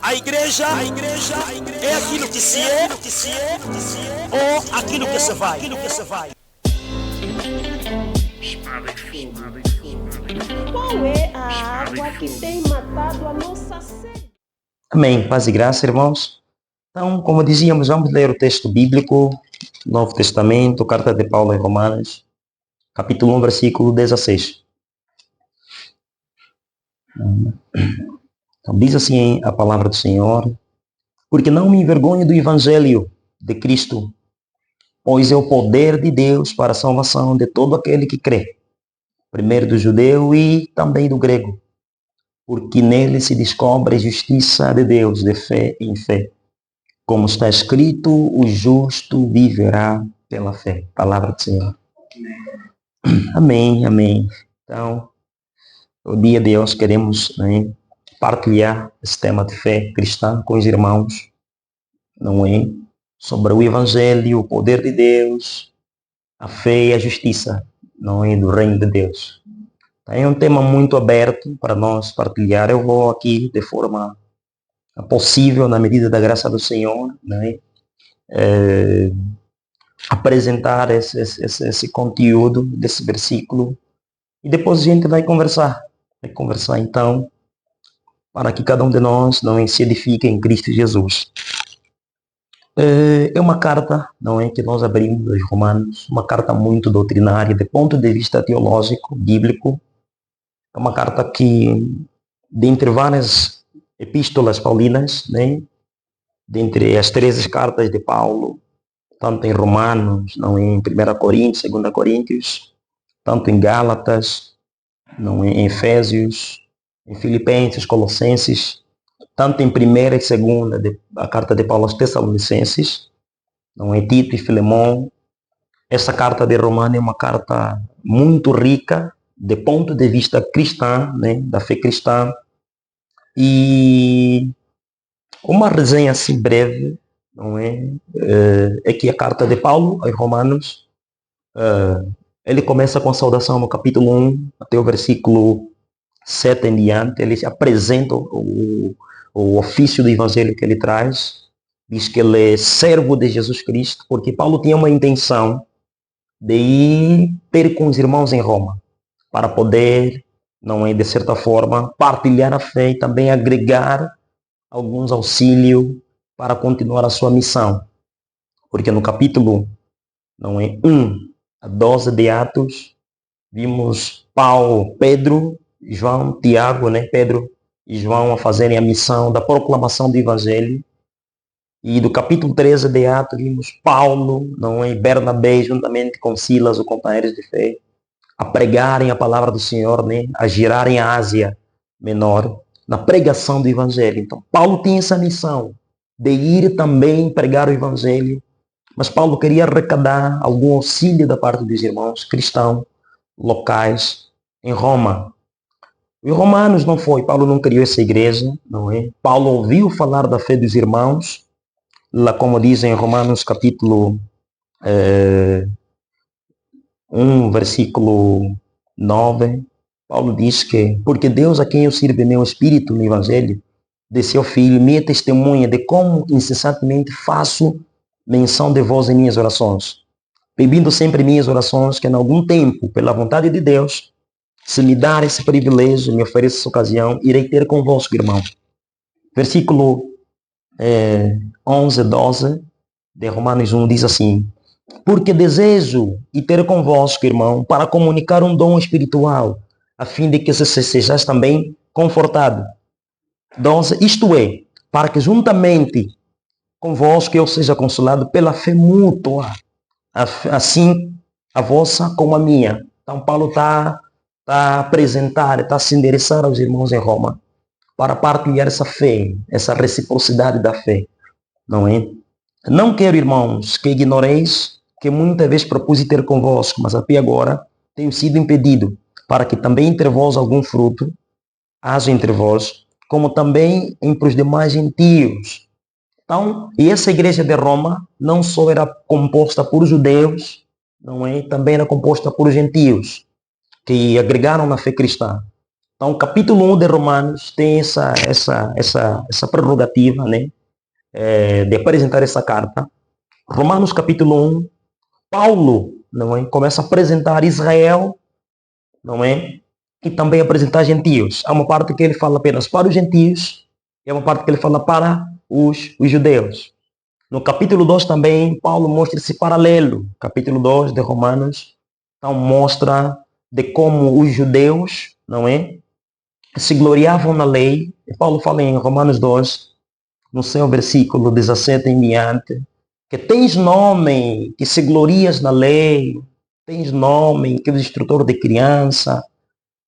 A igreja é aquilo que se é, ou aquilo que se vai. Qual é a água que tem matado a nossa sede? Amém. Paz e graça, irmãos. Então, como dizíamos, vamos ler o texto bíblico, Novo Testamento, carta de Paulo em Romanos, capítulo 1, versículo 16. Então, diz assim a palavra do Senhor: porque não me envergonho do evangelho de Cristo, pois é o poder de Deus para a salvação de todo aquele que crê, primeiro do judeu e também do grego, porque nele se descobre a justiça de Deus de fé em fé. Como está escrito, o justo viverá pela fé. Palavra do Senhor. Amém, amém. Então, o dia de hoje queremos partilhar esse tema de fé cristã com os irmãos, não é? Sobre o Evangelho, o poder de Deus, a fé e a justiça, não é? Do reino de Deus. É um tema muito aberto para nós partilhar. Eu vou aqui de forma possível, na medida da graça do Senhor, né? Apresentar esse conteúdo desse versículo e depois a gente vai conversar então para que cada um de nós não se edifique em Cristo Jesus. É uma carta, não é, que nós abrimos aos Romanos, uma carta muito doutrinária do ponto de vista teológico, bíblico. É uma carta que, dentre várias epístolas paulinas, né, dentre as 13 cartas de Paulo, tanto em Romanos, não em 1 Coríntios, 2 Coríntios, tanto em Gálatas, não em Efésios, em Filipenses, Colossenses, tanto em 1ª e 2ª, a carta de Paulo aos Tessalonicenses, não em Tito e Filemão. Essa carta de Romanos é uma carta muito rica, do ponto de vista cristão, né, da fé cristã, e uma resenha assim breve, não é? É que a carta de Paulo aos Romanos, ele começa com a saudação no capítulo 1 até o versículo 7 em diante. Ele apresenta o ofício do evangelho que ele traz, diz que ele é servo de Jesus Cristo, porque Paulo tinha uma intenção de ir ter com os irmãos em Roma, para poder, não é, de certa forma, partilhar a fé e também agregar alguns auxílios para continuar a sua missão. Porque no capítulo, não é, 1 a 12 de Atos, vimos Paulo, Pedro, João, Tiago, né, Pedro e João a fazerem a missão da proclamação do Evangelho. E do capítulo 13 de Atos, vimos Paulo, não é, Bernabé, juntamente com Silas, os companheiros de fé, a pregarem a palavra do Senhor, né, a girarem a Ásia Menor, na pregação do Evangelho. Então, Paulo tinha essa missão de ir também pregar o Evangelho, mas Paulo queria arrecadar algum auxílio da parte dos irmãos cristãos locais em Roma. Os romanos não foi, Paulo não criou essa igreja, não é? Paulo ouviu falar da fé dos irmãos, lá como dizem em Romanos capítulo 1, versículo 9, Paulo diz que, porque Deus a quem eu sirvo meu espírito no Evangelho, de seu Filho, minha testemunha de como incessantemente faço menção de vós em minhas orações, pedindo sempre em minhas orações que em algum tempo, pela vontade de Deus, se me dar esse privilégio, me ofereça essa ocasião, irei ter convosco, irmão. Versículo 11, 12 de Romanos 1 diz assim: porque desejo e ter convosco, irmão, para comunicar um dom espiritual, a fim de que sejais também confortado. 12, isto é, para que juntamente convosco eu seja consolado pela fé mútua, assim a vossa como a minha. Então Paulo está a apresentar, está a se endereçar aos irmãos em Roma para partilhar essa fé, essa reciprocidade da fé, não é? Não quero, irmãos, que ignoreis que muitas vezes propus ter convosco, mas até agora tenho sido impedido, para que também entre vós algum fruto haja entre vós, como também entre os demais gentios. Então, e essa igreja de Roma não só era composta por judeus, não é? Também era composta por gentios, que agregaram na fé cristã. Então, o capítulo 1 de Romanos tem essa prerrogativa, né, de apresentar essa carta. Romanos capítulo 1, Paulo, não é, começa a apresentar Israel, não é, e também apresentar gentios. Há uma parte que ele fala apenas para os gentios e há uma parte que ele fala para os judeus. No capítulo 2 também, Paulo mostra esse paralelo. Capítulo 2 de Romanos, então mostra de como os judeus, não é, se gloriavam na lei. E Paulo fala em Romanos 2, no seu versículo 17 em diante, que tens nome que se glorias na lei, tens nome que és instrutor de criança.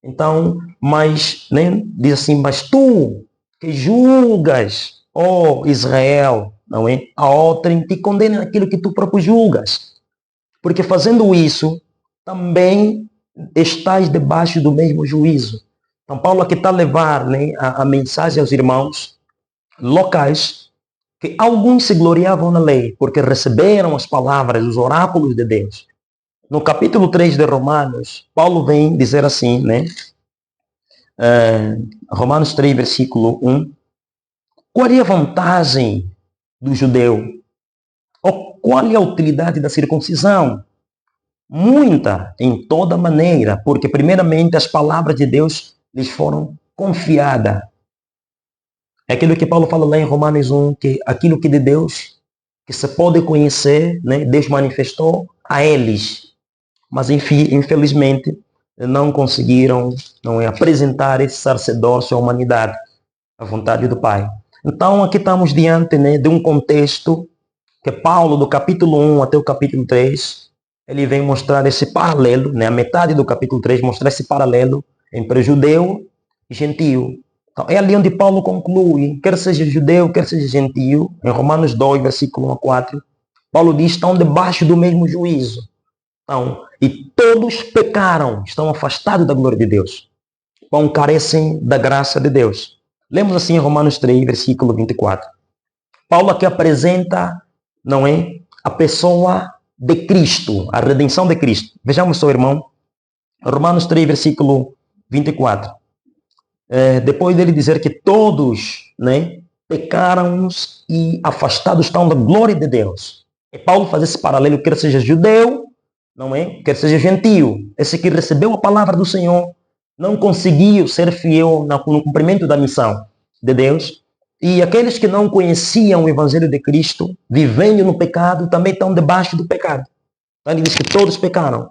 Então, mas, né, diz assim, mas tu que julgas, ó Israel, não é? A outrem te condena naquilo que tu próprio julgas. Porque fazendo isso, também estás debaixo do mesmo juízo. Então, Paulo aqui está a levar, né, a mensagem aos irmãos locais, que alguns se gloriavam na lei, porque receberam as palavras, os oráculos de Deus. No capítulo 3 de Romanos, Paulo vem dizer assim, né? Romanos 3, versículo 1. Qual é a vantagem do judeu? Ou qual é a utilidade da circuncisão? Muita, em toda maneira, porque primeiramente as palavras de Deus lhes foram confiadas. É aquilo que Paulo fala lá em Romanos 1, que aquilo que de Deus, que se pode conhecer, né, Deus manifestou a eles. Mas, infelizmente, não conseguiram, não é, apresentar esse sacerdócio à humanidade, à vontade do Pai. Então, aqui estamos diante, né, de um contexto que Paulo, do capítulo 1 até o capítulo 3, ele vem mostrar esse paralelo, né, a metade do capítulo 3, mostrar esse paralelo entre judeu e gentio. Então, é ali onde Paulo conclui, quer seja judeu, quer seja gentio, em Romanos 2, versículo 1 a 4, Paulo diz, estão debaixo do mesmo juízo. Então, e todos pecaram, estão afastados da glória de Deus. Então, carecem da graça de Deus. Lemos assim em Romanos 3, versículo 24. Paulo aqui apresenta, não é, a pessoa de Cristo, a redenção de Cristo. Vejamos só, irmão, Romanos 3, versículo 24. Depois dele dizer que todos, né, pecaram e afastados estão da glória de Deus. E Paulo faz esse paralelo, quer seja judeu, não é? Quer seja gentio. Esse que recebeu a palavra do Senhor não conseguiu ser fiel no cumprimento da missão de Deus. E aqueles que não conheciam o Evangelho de Cristo, vivendo no pecado, também estão debaixo do pecado. Então ele diz que todos pecaram.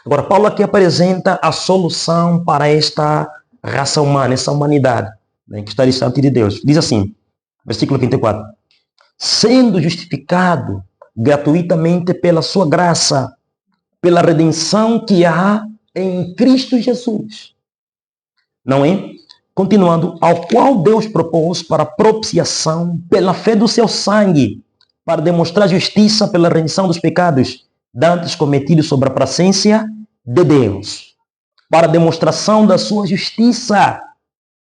Agora, Paulo aqui apresenta a solução para esta raça humana, essa humanidade, né, que está distante de Deus. Diz assim, versículo 24. Sendo justificado gratuitamente pela sua graça, pela redenção que há em Cristo Jesus. Não é? Continuando, ao qual Deus propôs para propiciação pela fé do seu sangue, para demonstrar justiça pela remissão dos pecados dantes cometidos sobre a presência de Deus, para demonstração da sua justiça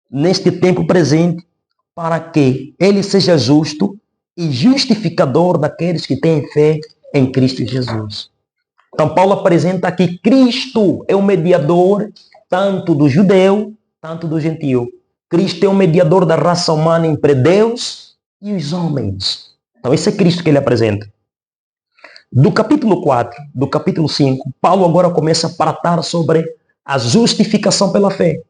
neste tempo presente, para que ele seja justo e justificador daqueles que têm fé em Cristo Jesus. Então, Paulo apresenta que Cristo é o mediador tanto do judeu, tanto do gentio. Cristo é o mediador da raça humana entre Deus e os homens. Então, esse é Cristo que ele apresenta. Do capítulo 4, do capítulo 5, Paulo agora começa a tratar sobre a justificação pela fé.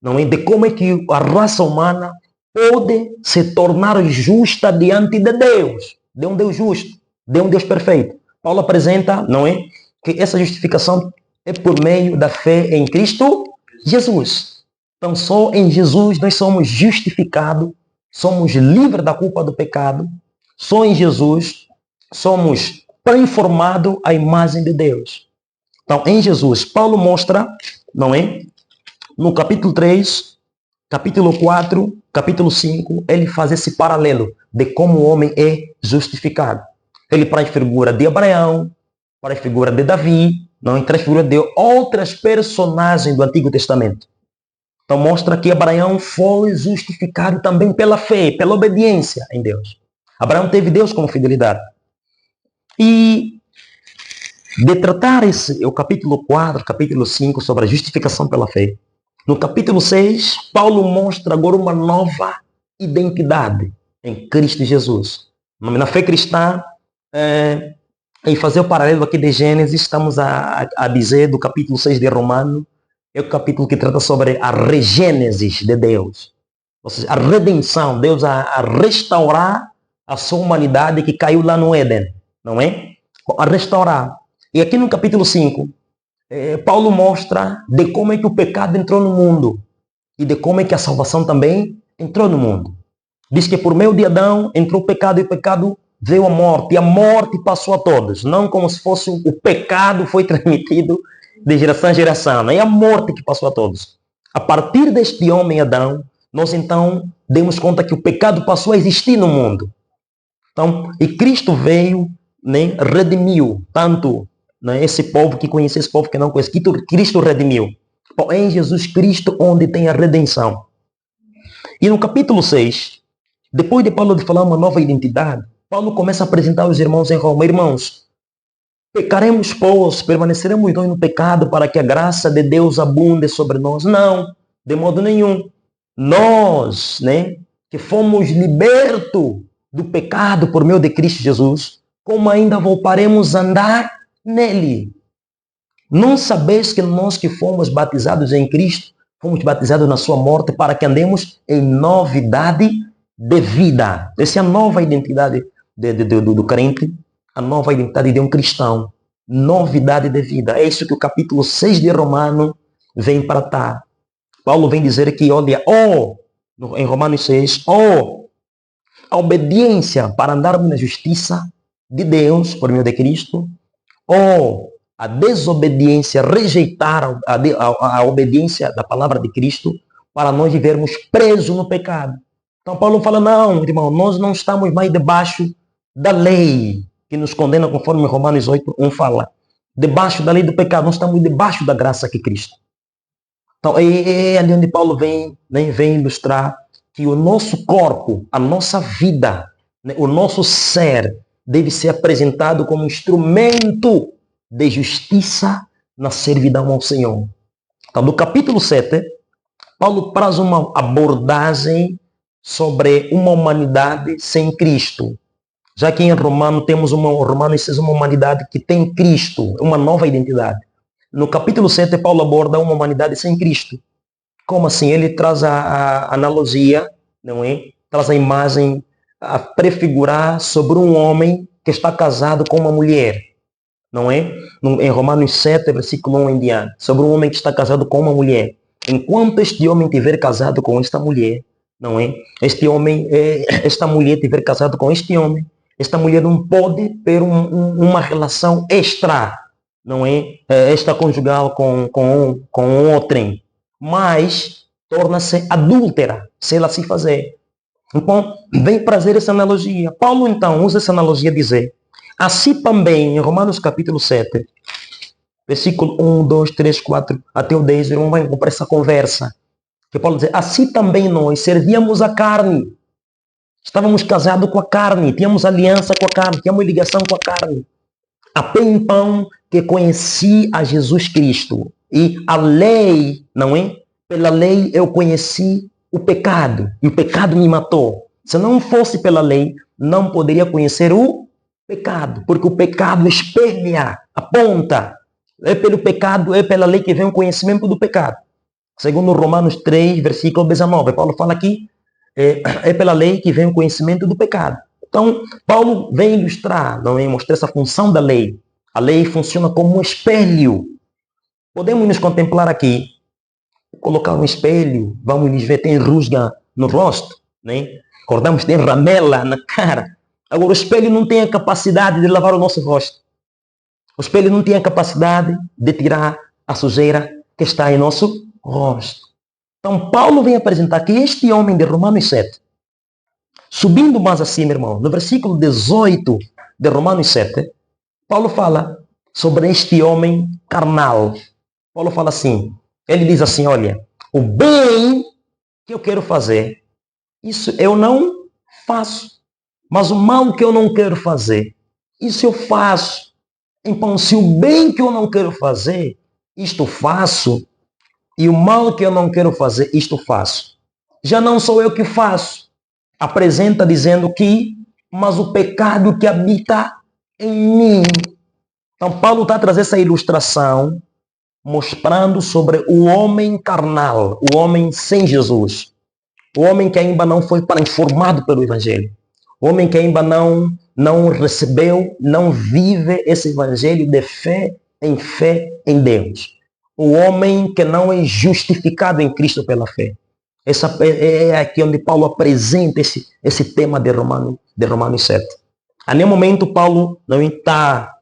Não é? De como é que a raça humana pode se tornar justa diante de Deus. De um Deus justo, de um Deus perfeito. Paulo apresenta, não é, que essa justificação é por meio da fé em Cristo Jesus. Então, só em Jesus nós somos justificados, somos livres da culpa do pecado. Só em Jesus somos transformados à imagem de Deus. Então, em Jesus, Paulo mostra, não é, no capítulo 3, capítulo 4, capítulo 5, ele faz esse paralelo de como o homem é justificado. Ele traz figura de Abraão, traz figura de Davi, não traz figura de outras personagens do Antigo Testamento. Então mostra que Abraão foi justificado também pela fé, pela obediência em Deus. Abraão teve Deus como fidelidade. E de tratar o capítulo 4, capítulo 5 sobre a justificação pela fé, No capítulo 6, Paulo mostra agora uma nova identidade em Cristo Jesus. Na fé cristã, em fazer o paralelo aqui de Gênesis, estamos a dizer do capítulo 6 de Romano, é o capítulo que trata sobre a regênesis de Deus. Ou seja, a redenção, Deus a restaurar a sua humanidade que caiu lá no Éden, não é? A restaurar. E aqui no capítulo 5, Paulo mostra de como é que o pecado entrou no mundo e de como é que a salvação também entrou no mundo. Diz que por meio de Adão entrou o pecado e o pecado veio a morte. E a morte passou a todos. Não como se fosse o pecado foi transmitido de geração em geração. Não é a morte que passou a todos. A partir deste homem Adão, nós então demos conta que o pecado passou a existir no mundo. Então, e Cristo veio, né, redimiu tanto, né, esse povo que conhecia, esse povo que não conhecia. Cristo redimiu. Bom, é em Jesus Cristo onde tem a redenção. E no capítulo 6, depois de Paulo de falar uma nova identidade, Paulo começa a apresentar os irmãos em Roma. Irmãos, pecaremos, pois, permaneceremos nós no pecado para que a graça de Deus abunde sobre nós? Não, de modo nenhum. Nós, né, que fomos libertos do pecado por meio de Cristo Jesus, como ainda voltaremos a andar nele? Não sabeis que nós que fomos batizados em Cristo, fomos batizados na sua morte para que andemos em novidade de vida. Essa é a nova identidade do crente, a nova identidade de um cristão. Novidade de vida. É isso que o capítulo 6 de Romano vem tratar. Paulo vem dizer que, olha, em Romanos 6, a obediência para andarmos na justiça de Deus por meio de Cristo, a desobediência, rejeitar a obediência da palavra de Cristo para nós vivermos presos no pecado. Então Paulo fala, não, irmão, nós não estamos mais debaixo da lei que nos condena, conforme Romanos 8:1 fala. Debaixo da lei do pecado, nós estamos debaixo da graça que Cristo. Então é ali onde Paulo vem ilustrar que o nosso corpo, a nossa vida, né, o nosso ser deve ser apresentado como instrumento de justiça na servidão ao Senhor. Então, no capítulo 7, Paulo traz uma abordagem sobre uma humanidade sem Cristo. Já que em Romanos temos uma humanidade que tem Cristo, uma nova identidade. No capítulo 7, Paulo aborda uma humanidade sem Cristo. Como assim? Ele traz a analogia, não é? Traz a imagem a prefigurar sobre um homem que está casado com uma mulher. Não é? Em Romanos 7, versículo 1 em diante, sobre um homem que está casado com uma mulher. Enquanto este homem estiver casado com esta mulher, não é? Esta mulher estiver casado com este homem, esta mulher não pode ter uma relação extra, não é? Extraconjugal com outrem, mas torna-se adúltera, se ela se fazer. Então, vem trazer essa analogia. Paulo, então, usa essa analogia a dizer, assim também, em Romanos capítulo 7, versículo 1, 2, 3, 4, até o 10, o irmão vai comprar essa conversa. Que Paulo diz, assim também nós servíamos a carne. Estávamos casados com a carne, tínhamos aliança com a carne, tínhamos ligação com a carne. Até então que conheci a Jesus Cristo. E a lei, não é? Pela lei eu conheci o pecado. E o pecado me matou. Se não fosse pela lei, não poderia conhecer o pecado. Porque o pecado espelha, aponta. É pelo pecado, é pela lei que vem o conhecimento do pecado. Segundo Romanos 3, versículo 19. Paulo fala aqui, é pela lei que vem o conhecimento do pecado. Então, Paulo vem ilustrar, não é? Mostrar essa função da lei. A lei funciona como um espelho. Podemos nos contemplar aqui, colocar um espelho, vamos nos ver, tem rusga no rosto, né? Acordamos, tem ramela na cara. Agora, o espelho não tem a capacidade de lavar o nosso rosto. O espelho não tem a capacidade de tirar a sujeira que está em nosso rosto. Então, Paulo vem apresentar que este homem de Romanos 7, subindo mais acima, irmão, no versículo 18 de Romanos 7, Paulo fala sobre este homem carnal. Paulo fala assim, ele diz assim, olha, o bem que eu quero fazer, isso eu não faço. Mas o mal que eu não quero fazer, isso eu faço. Então, se o bem que eu não quero fazer, isto faço, E o mal que eu não quero fazer, isto faço. Já não sou eu que faço. Apresenta dizendo que, mas o pecado que habita em mim. Então, Paulo está a trazer essa ilustração, mostrando sobre o homem carnal, o homem sem Jesus. O homem que ainda não foi transformado pelo Evangelho. O homem que ainda não recebeu, não vive esse Evangelho de fé em Deus. O homem que não é justificado em Cristo pela fé. Essa é aqui onde Paulo apresenta esse tema de Romanos 7. A nenhum momento Paulo não está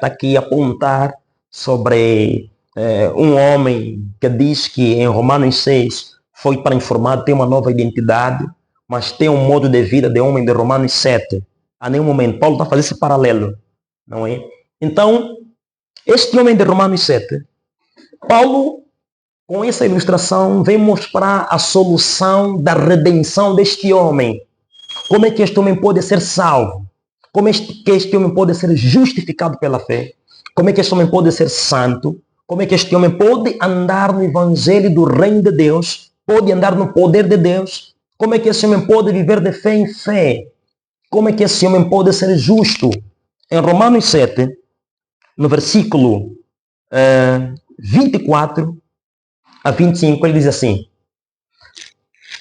aqui a apontar sobre um homem que diz que em Romanos 6 foi transformado, tem uma nova identidade, mas tem um modo de vida de homem de Romanos 7. A nenhum momento. Paulo está fazendo esse paralelo, não é? Então, este homem de Romanos 7, Paulo, com essa ilustração, vem mostrar a solução da redenção deste homem. Como é que este homem pode ser salvo? Como é que este homem pode ser justificado pela fé? Como é que este homem pode ser santo? Como é que este homem pode andar no evangelho do reino de Deus? Pode andar no poder de Deus? Como é que esse homem pode viver de fé em fé? Como é que esse homem pode ser justo? Em Romanos 7, no versículo 24 a 25, ele diz assim: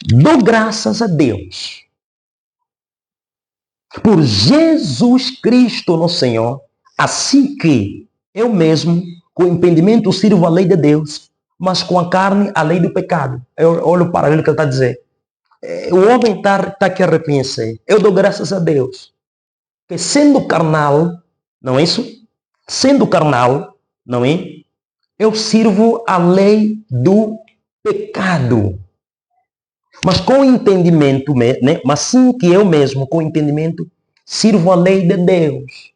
dou graças a Deus por Jesus Cristo, nosso Senhor, assim que eu mesmo, com o entendimento, sirvo a lei de Deus, mas com a carne, a lei do pecado. Eu olho o paralelo que ele está a dizer. O homem está aqui a reconhecer. Eu dou graças a Deus, que sendo carnal, não é isso? Sendo carnal, não é? Eu sirvo a lei do pecado. Mas com entendimento, né? Mas sim que eu mesmo, com entendimento, sirvo a lei de Deus.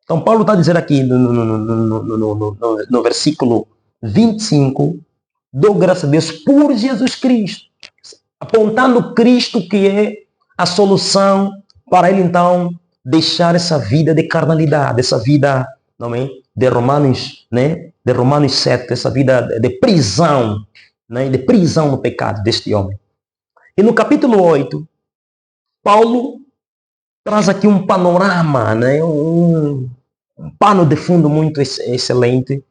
Então, Paulo está dizendo aqui no versículo 25, dou graças a Deus por Jesus Cristo, apontando Cristo que é a solução para ele, então, deixar essa vida de carnalidade, essa vida, não é? De Romanos, né? De Romanos 7, essa vida de prisão, né? De prisão no pecado deste homem. E no capítulo 8, Paulo traz aqui um panorama, né? Um pano de fundo muito excelente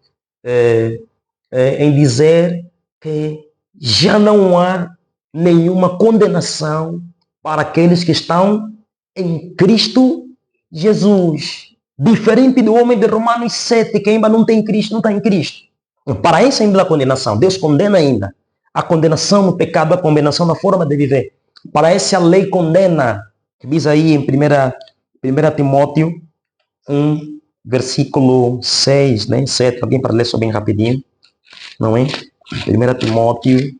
em dizer que já não há nenhuma condenação para aqueles que estão em Cristo Jesus. Diferente do homem de Romanos 7, que ainda não tem Cristo, não está em Cristo. Para esse ainda a condenação. Deus condena ainda. A condenação no pecado, a condenação na forma de viver. Para esse a lei condena. Que diz aí em 1 Timóteo 1, versículo 6, né? 7. Alguém para ler só bem rapidinho. Não é? 1 Timóteo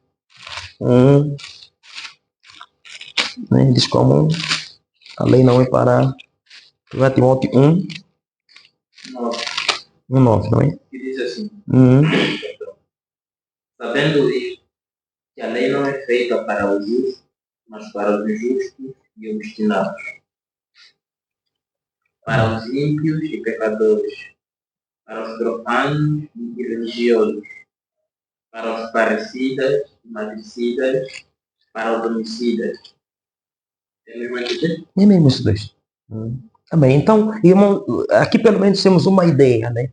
1. Né? Diz como a lei não é para... 1 Timóteo 1. 9, não é? Que diz assim: sabendo isto, que a lei não é feita para os justos, mas para os injustos e obstinados, para os ímpios e pecadores, para os profanos e religiosos, para os parricidas e matricidas, para os homicidas. É mesmo aqui? É mesmo isso dois. Amém. Então, irmão, aqui pelo menos temos uma ideia, né?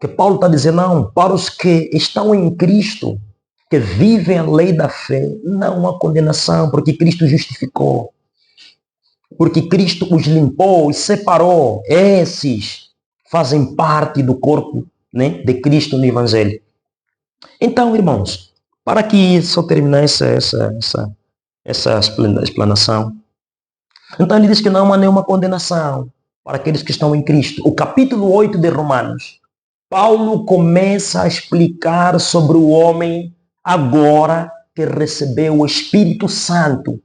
Que Paulo está dizendo, não, para os que estão em Cristo, que vivem a lei da fé, não há condenação, porque Cristo justificou. Porque Cristo os limpou e separou. Esses fazem parte do corpo, né, de Cristo no Evangelho. Então, irmãos, para que só terminar essa explanação, então ele diz que não há nenhuma condenação para aqueles que estão em Cristo. O capítulo 8 de Romanos, Paulo começa a explicar sobre o homem agora que recebeu o Espírito Santo,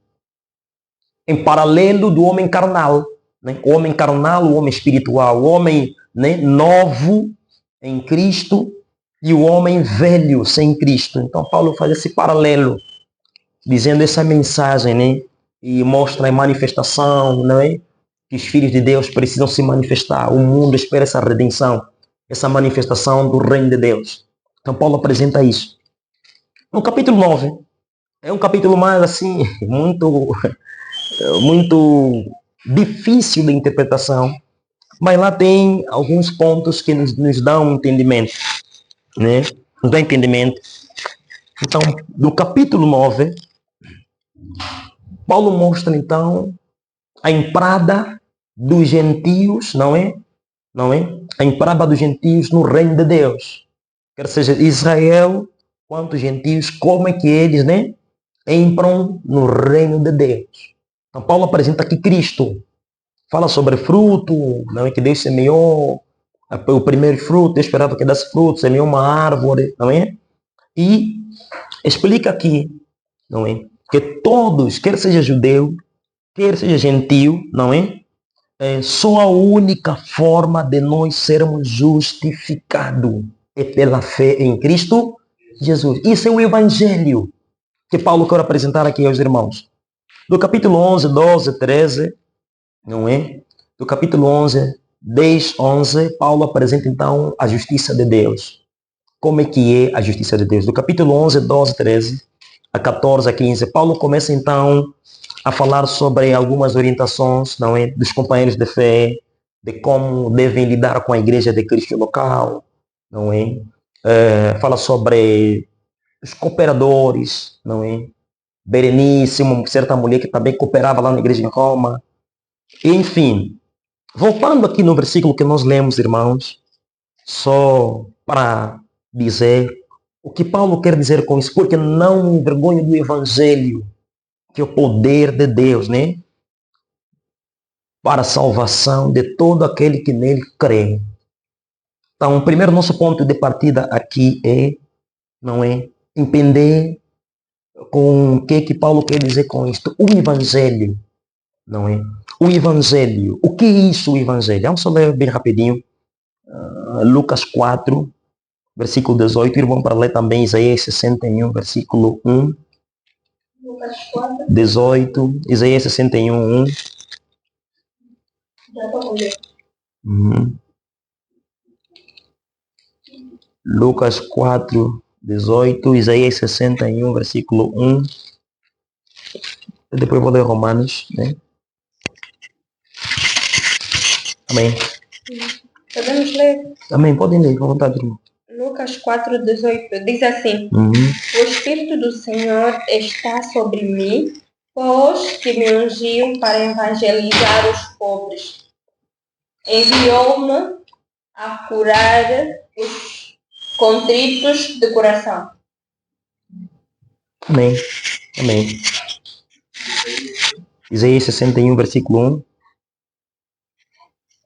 em paralelo do homem carnal, né? O homem carnal, o homem espiritual, o homem, né, novo em Cristo e o homem velho sem Cristo. Então Paulo faz esse paralelo, dizendo essa mensagem, né? E mostra a manifestação, não é? Que os filhos de Deus precisam se manifestar. O mundo espera essa redenção, essa manifestação do reino de Deus. Então Paulo apresenta isso. No capítulo 9, é um capítulo mais assim, muito difícil de interpretação, mas lá tem alguns pontos que nos dão entendimento, né? Nos dá entendimento. Então, no capítulo 9, Paulo mostra então a entrada dos gentios, não é? A entrada dos gentios no reino de Deus. Quer seja Israel, quanto gentios, como é que eles, né, entram no reino de Deus. Então Paulo apresenta aqui Cristo. Fala sobre fruto, não é, que Deus semeou o primeiro fruto, Deus esperava que desse fruto, semeou uma árvore, não é? E explica aqui, não é, que todos, quer seja judeu, quer seja gentio, não é? Só a única forma de nós sermos justificados é pela fé em Cristo Jesus. Isso é o Evangelho que Paulo quer apresentar aqui aos irmãos. Do capítulo 11, 12, 13, não é? Do capítulo 11, 10, 11, Paulo apresenta então a justiça de Deus. Como é que é a justiça de Deus? Do capítulo 11, 12, 13, a 14, a 15, Paulo começa então a falar sobre algumas orientações, não é, dos companheiros de fé, de como devem lidar com a igreja de Cristo local, não é? Fala sobre os cooperadores, não é? Berenice, uma certa mulher que também cooperava lá na igreja em Roma. Enfim, voltando aqui no versículo que nós lemos, irmãos, só para dizer o que Paulo quer dizer com isso, porque não me envergonho do Evangelho, que é o poder de Deus, né? Para a salvação de todo aquele que nele crê. Então, o primeiro nosso ponto de partida aqui não é, entender com o que Paulo quer dizer com isto. O Evangelho, não é? O Evangelho. O que é isso, o Evangelho? Vamos só ler bem rapidinho. Lucas 4, versículo 18. Ir para ler também Isaías 61, versículo 1. 18, Isaías 61, 1. Lucas 4, 18, Isaías 61, versículo 1. Depois vou ler Romanos, né? Amém. Podemos ler? Amém, podem ler, com vontade, irmão. Lucas 4, 18 diz assim: O Espírito do Senhor está sobre mim, pois que me ungiu para evangelizar os pobres. Enviou-me a curar os contritos de coração. Amém. Amém. Isaías 61, versículo 1.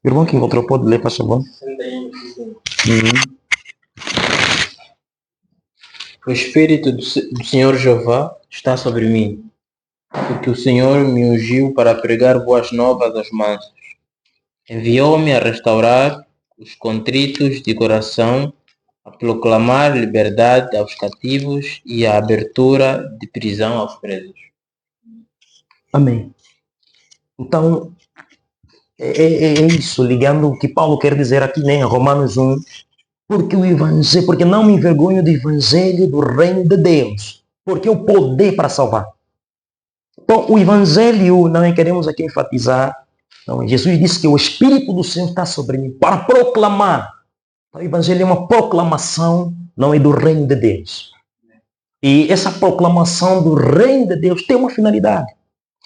O irmão que encontrou pode ler, por favor. 61. O Espírito do Senhor Jeová está sobre mim, porque o Senhor me ungiu para pregar boas novas aos mansos. Enviou-me a restaurar os contritos de coração, a proclamar liberdade aos cativos e a abertura de prisão aos presos. Amém. Então, é isso, ligando o que Paulo quer dizer aqui, né, em Romanos 1, porque não me envergonho do Evangelho do reino de Deus, porque é o poder para salvar. Então, o Evangelho, não queremos aqui enfatizar, não, Jesus disse que o Espírito do Senhor está sobre mim para proclamar. O Evangelho é uma proclamação, não é, do reino de Deus. E essa proclamação do reino de Deus tem uma finalidade.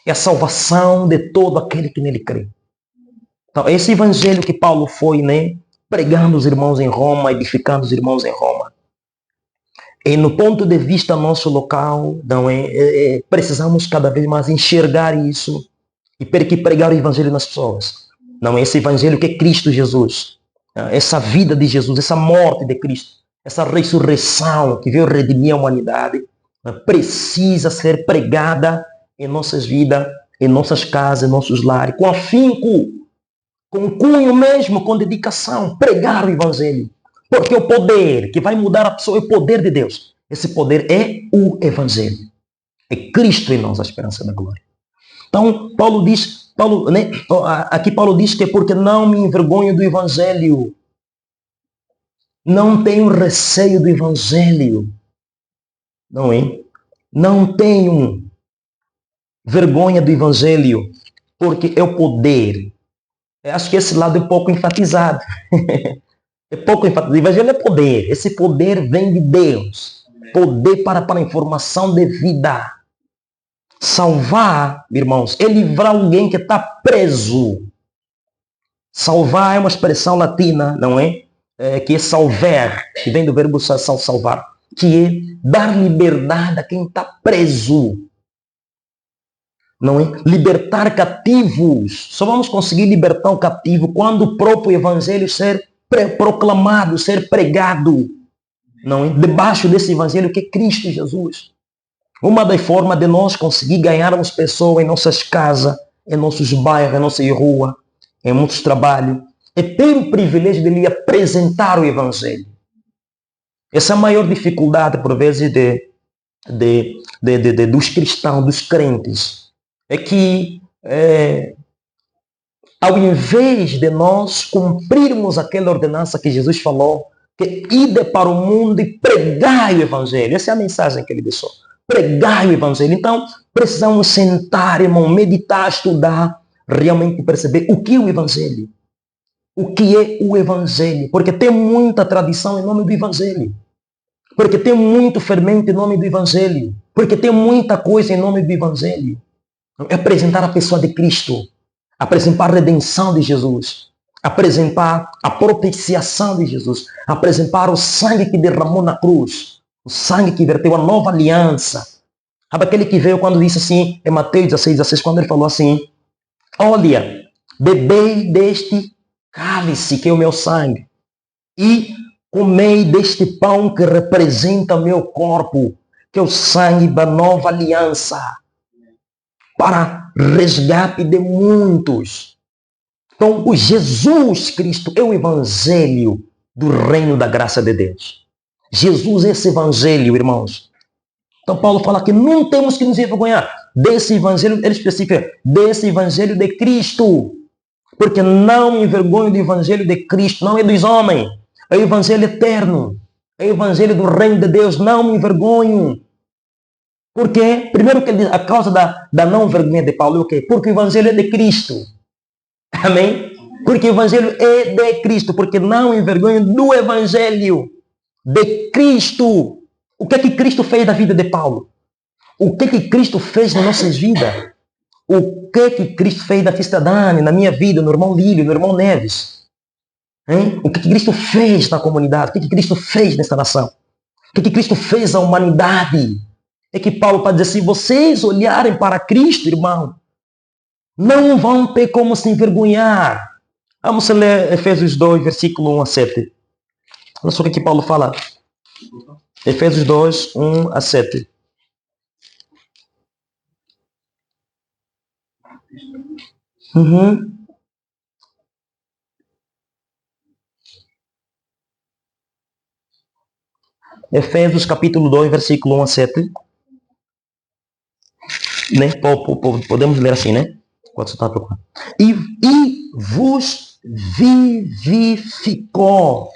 É a salvação de todo aquele que nele crê. Então, esse Evangelho que Paulo foi, né, pregando os irmãos em Roma, edificando os irmãos em Roma. E no ponto de vista nosso local, não precisamos cada vez mais enxergar isso e pregar o Evangelho nas pessoas. Não é esse Evangelho que é Cristo Jesus. Essa vida de Jesus, essa morte de Cristo, essa ressurreição que veio redimir a humanidade, precisa ser pregada em nossas vidas, em nossas casas, em nossos lares, com afinco, com cunho mesmo, com dedicação, pregar o Evangelho. Porque o poder que vai mudar a pessoa é o poder de Deus. Esse poder é o Evangelho. É Cristo em nós a esperança da glória. Então, aqui Paulo diz que é porque não me envergonho do Evangelho. Não tenho receio do Evangelho. não é? Não tenham vergonha do Evangelho, porque é o poder. Eu acho que esse lado é pouco enfatizado. É pouco enfatizado. O Evangelho é poder. Esse poder vem de Deus. Poder para a informação de vida. Salvar, irmãos, é livrar alguém que está preso. Salvar é uma expressão latina, não é? Que é salver, que vem do verbo salvar, que é dar liberdade a quem está preso. Não é? Libertar cativos. Só vamos conseguir libertar o cativo quando o próprio Evangelho ser proclamado, ser pregado. Não é? Debaixo desse Evangelho que é Cristo Jesus. Uma das formas de nós conseguir ganharmos pessoas em nossas casas, em nossos bairros, em nossas ruas, em muitos trabalhos, é ter o privilégio de lhe apresentar o Evangelho. Essa é a maior dificuldade, por vezes, dos cristãos, dos crentes. É que, ao invés de nós cumprirmos aquela ordenança que Jesus falou, que ide para o mundo e pregai o Evangelho. Essa é a mensagem que ele deixou. Pregai o Evangelho. Então, precisamos sentar, irmão, meditar, estudar, realmente perceber o que é o Evangelho. O que é o Evangelho? Porque tem muita tradição em nome do Evangelho. Porque tem muito fermento em nome do Evangelho. Porque tem muita coisa em nome do Evangelho. É apresentar a pessoa de Cristo. Apresentar a redenção de Jesus. Apresentar a propiciação de Jesus. Apresentar o sangue que derramou na cruz. O sangue que verteu a nova aliança. Sabe aquele que veio quando disse assim, em Mateus 16, quando ele falou assim, olha, bebei deste cálice que é o meu sangue. E comei deste pão que representa meu corpo, que é o sangue da nova aliança. Para resgate de muitos. Então, o Jesus Cristo é o Evangelho do reino da graça de Deus. Jesus é esse Evangelho, irmãos. Então, Paulo fala que não temos que nos envergonhar desse Evangelho, ele especifica, desse Evangelho de Cristo. Porque não me envergonho do Evangelho de Cristo, não é dos homens. É o Evangelho eterno. É o Evangelho do reino de Deus, não me envergonho. Por quê? Primeiro que ele diz, a causa da não vergonha de Paulo é o quê? Porque o Evangelho é de Cristo. Amém? Porque o Evangelho é de Cristo. Porque não me envergonho do Evangelho de Cristo. O que é que Cristo fez na vida de Paulo? O que é que Cristo fez nas nossas vidas? O que é que Cristo fez na festa Dani, na minha vida, no irmão Lílio, no irmão Neves? Hein? O que é que Cristo fez na comunidade? O que é que Cristo fez nesta nação? O que é que Cristo fez à humanidade? É que Paulo está dizendo assim, vocês olharem para Cristo, irmão, não vão ter como se envergonhar. Vamos ler Efésios 2, versículo 1 a 7. Olha só o que Paulo fala. Efésios 2, 1 a 7. Efésios capítulo 2, versículo 1 a 7. Né? Podemos ler assim, né? Quando você está procurando. E vos vivificou,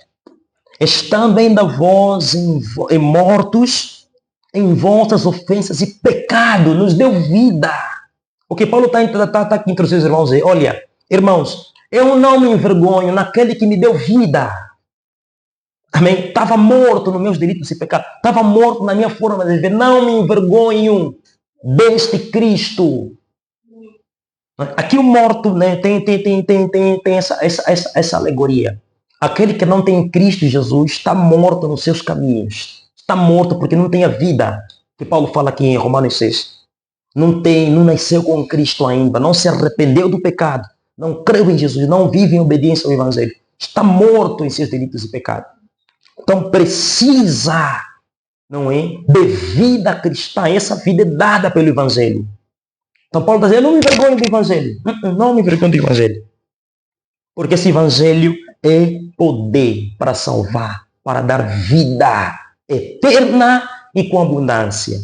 estando ainda vós mortos em vossas ofensas e pecado, nos deu vida. O que Paulo está aqui entre os seus irmãos é, olha, irmãos, eu não me envergonho naquele que me deu vida. Amém? Estava morto nos meus delitos e pecados. Estava morto na minha forma de viver. Não me envergonho deste Cristo. Aqui o morto, né, tem essa alegoria. Aquele que não tem Cristo Jesus está morto nos seus caminhos. Está morto porque não tem a vida. Que Paulo fala aqui em Romanos 6. Não nasceu com Cristo ainda. Não se arrependeu do pecado. Não creu em Jesus. Não vive em obediência ao Evangelho. Está morto em seus delitos e pecados. Então precisa, não é, de vida cristã. Essa vida é dada pelo Evangelho. Então Paulo está dizendo, eu não me envergonho do Evangelho. Não me envergonho do Evangelho. Porque esse Evangelho é poder para salvar, para dar vida eterna e com abundância.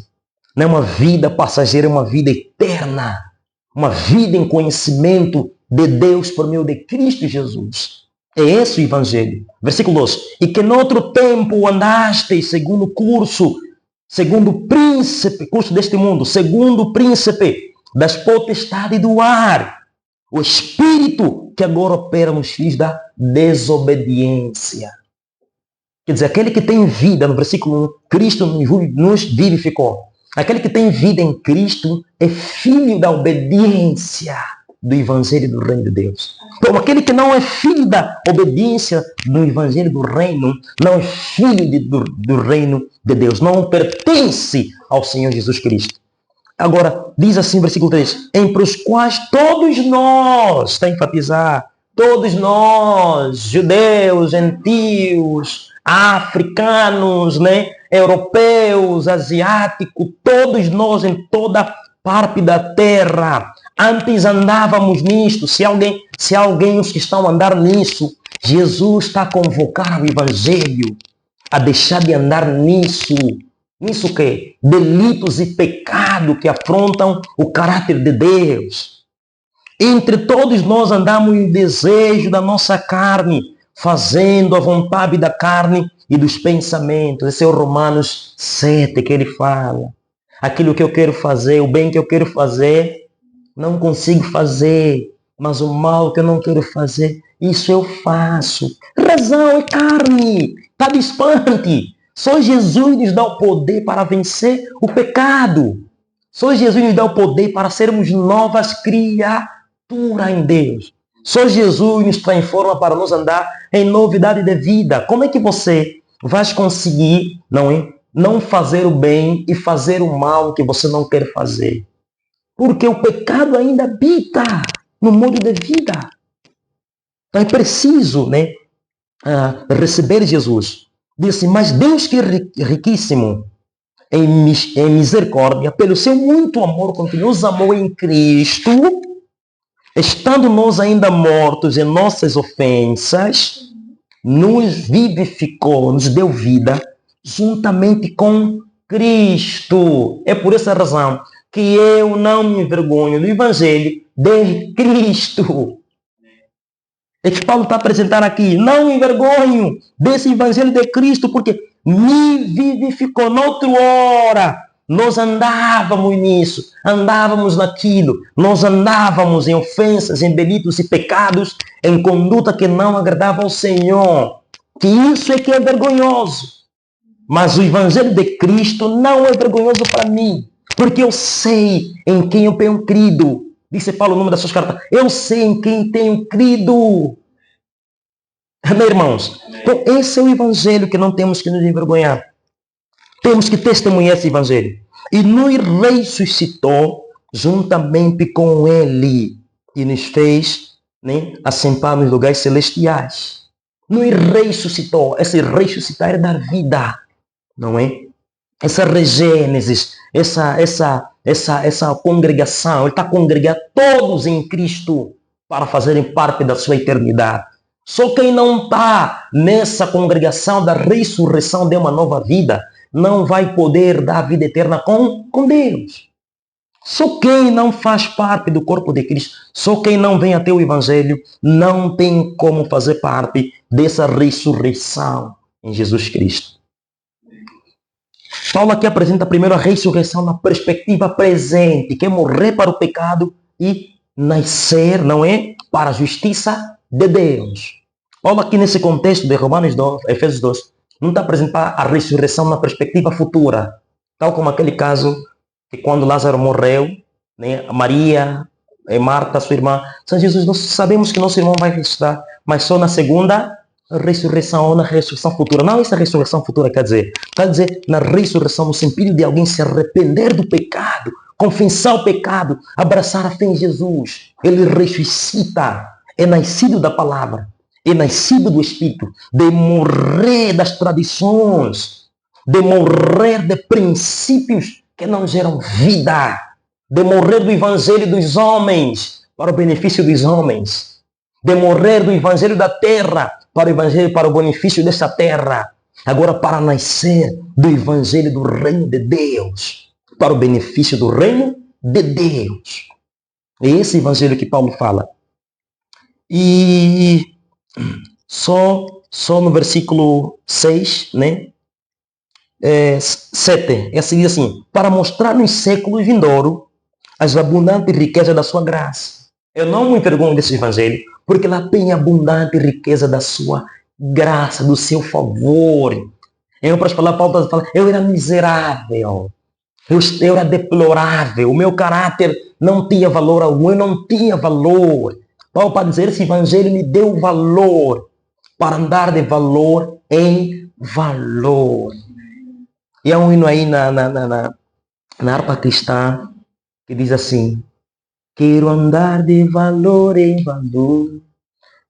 Não é uma vida passageira, é uma vida eterna. Uma vida em conhecimento de Deus por meio de Cristo Jesus. É esse o Evangelho. Versículo 2. E que noutro tempo andasteis segundo o curso segundo o príncipe, curso deste mundo, segundo o príncipe das potestades do ar, o espírito que agora opera nos filhos da desobediência. Quer dizer, aquele que tem vida, no versículo 1, Cristo nos vivificou. Aquele que tem vida em Cristo é filho da obediência do Evangelho do Reino de Deus. Então, aquele que não é filho da obediência do Evangelho do Reino, não é filho do Reino de Deus, não pertence ao Senhor Jesus Cristo. Agora, diz assim, versículo 3, entre os quais todos nós, está a enfatizar, todos nós, judeus, gentios, africanos, né, europeus, asiáticos, todos nós em toda parte da terra, antes andávamos nisto. Se alguém os que estão a andar nisso, Jesus está a convocar o Evangelho a deixar de andar nisso. Nisso o quê? Delitos e pecado que afrontam o caráter de Deus. Entre todos nós andamos em desejo da nossa carne, fazendo a vontade da carne e dos pensamentos. Esse é o Romanos 7 que ele fala. Aquilo que eu quero fazer, o bem que eu quero fazer, não consigo fazer. Mas o mal que eu não quero fazer, isso eu faço. Razão é carne, está distante. Só Jesus nos dá o poder para vencer o pecado. Só Jesus nos dá o poder para sermos novas criaturas em Deus. Só Jesus nos transforma para nos andar em novidade de vida. Como é que você vai conseguir, não fazer o bem e fazer o mal que você não quer fazer? Porque o pecado ainda habita no modo de vida. Então é preciso, receber Jesus. Diz assim, mas Deus que é riquíssimo em misericórdia, pelo seu muito amor, quando nos amou em Cristo, estando nós ainda mortos em nossas ofensas, nos vivificou, nos deu vida, juntamente com Cristo. É por essa razão que eu não me envergonho do Evangelho de Cristo. É que Paulo está apresentando aqui. Não me envergonho desse Evangelho de Cristo, porque me vivificou. Noutra hora, nós andávamos nisso, andávamos naquilo, nós andávamos em ofensas, em delitos e pecados, em conduta que não agradava ao Senhor. Que isso é que é vergonhoso. Mas o Evangelho de Cristo não é vergonhoso para mim, porque eu sei em quem eu tenho crido. Disse Paulo no nome das suas cartas. Eu sei em quem tenho crido. Amém, irmãos? Então, esse é o Evangelho que não temos que nos envergonhar. Temos que testemunhar esse Evangelho. E nos ressuscitou juntamente com Ele. E nos fez assentar nos lugares celestiais. Nos ressuscitou. Esse ressuscitar é da vida. Não é? Essa regênesis, essa congregação, ele está congregando todos em Cristo para fazerem parte da sua eternidade. Só quem não está nessa congregação da ressurreição de uma nova vida, não vai poder dar a vida eterna com Deus. Só quem não faz parte do corpo de Cristo, só quem não vem até o Evangelho, não tem como fazer parte dessa ressurreição em Jesus Cristo. Paulo aqui apresenta primeiro a ressurreição na perspectiva presente, que é morrer para o pecado e nascer, para a justiça de Deus. Paulo aqui nesse contexto de Romanos 2, Efésios 2, não está apresentando a ressurreição na perspectiva futura, tal como aquele caso que quando Lázaro morreu, Maria e Marta, sua irmã, São Jesus, nós sabemos que nosso irmão vai ressuscitar, mas só na segunda ressurreição ou na ressurreição futura. Não essa ressurreição futura quer dizer na ressurreição no sentido de alguém se arrepender do pecado, confessar o pecado, abraçar a fé em Jesus. Ele ressuscita, é nascido da palavra, é nascido do Espírito, de morrer das tradições, de morrer de princípios que não geram vida, de morrer do Evangelho dos homens para o benefício dos homens, de morrer do Evangelho da terra para o Evangelho, para o benefício dessa terra, agora para nascer do Evangelho do Reino de Deus, para o benefício do Reino de Deus. É esse Evangelho que Paulo fala. E só no versículo 6, 7. É assim, diz assim: para mostrar nos séculos vindouros as abundantes riquezas da sua graça. Eu não me envergonho desse evangelho, porque lá tem abundante riqueza da sua graça, do seu favor. Em outras palavras, Paulo fala: eu era miserável, eu era deplorável, o meu caráter não tinha valor algum, eu não tinha valor. Paulo, para dizer, esse evangelho me deu valor, para andar de valor em valor. E há um hino aí na harpa cristã que diz assim: quero andar de valor em valor,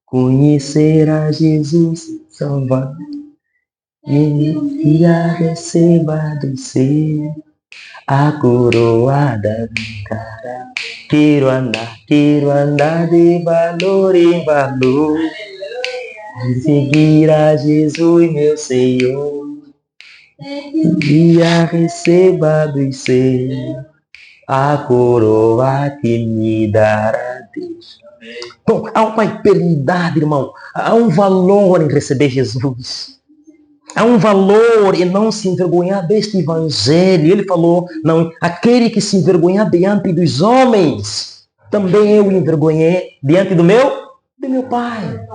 conhecer a Jesus Salvador, e a receba do céu a coroa da cara. Quero andar de valor em valor, seguir a Jesus meu Senhor, e a receba do céu a coroa que me dará Deus. Então, há uma eternidade, irmão. Há um valor em receber Jesus. Há um valor em não se envergonhar deste evangelho. Ele falou: não, aquele que se envergonhar diante dos homens, também eu envergonhei diante do meu Pai.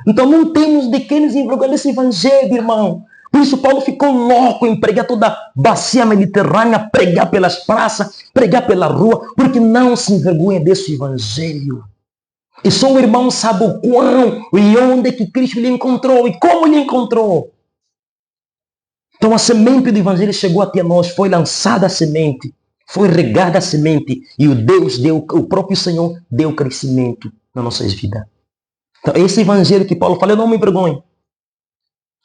Então não temos de que nos envergonhar desse evangelho, irmão. Por isso Paulo ficou louco em pregar toda a bacia mediterrânea, pregar pelas praças, pregar pela rua, porque não se envergonha desse evangelho. E só o irmão sabe o quão e onde que Cristo lhe encontrou e como lhe encontrou. Então a semente do evangelho chegou até nós, foi lançada a semente, foi regada a semente e o próprio Senhor deu crescimento nas nossas vidas. Então esse evangelho que Paulo fala, eu não me envergonho.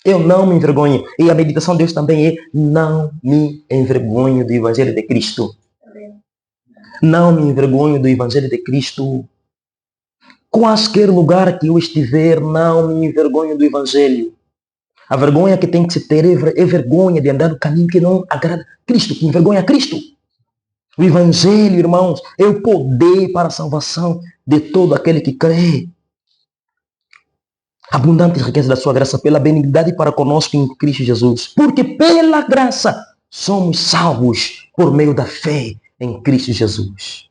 Eu não me envergonho. E a meditação de Deus também é: não me envergonho do evangelho de Cristo. Não me envergonho do evangelho de Cristo. Qualquer lugar que eu estiver, não me envergonho do evangelho. A vergonha que tem que se ter é vergonha de andar no caminho que não agrada a Cristo, que envergonha a Cristo. O evangelho, irmãos, é o poder para a salvação de todo aquele que crê. Abundante riqueza da sua graça, pela benignidade para conosco em Cristo Jesus. Porque pela graça somos salvos por meio da fé em Cristo Jesus.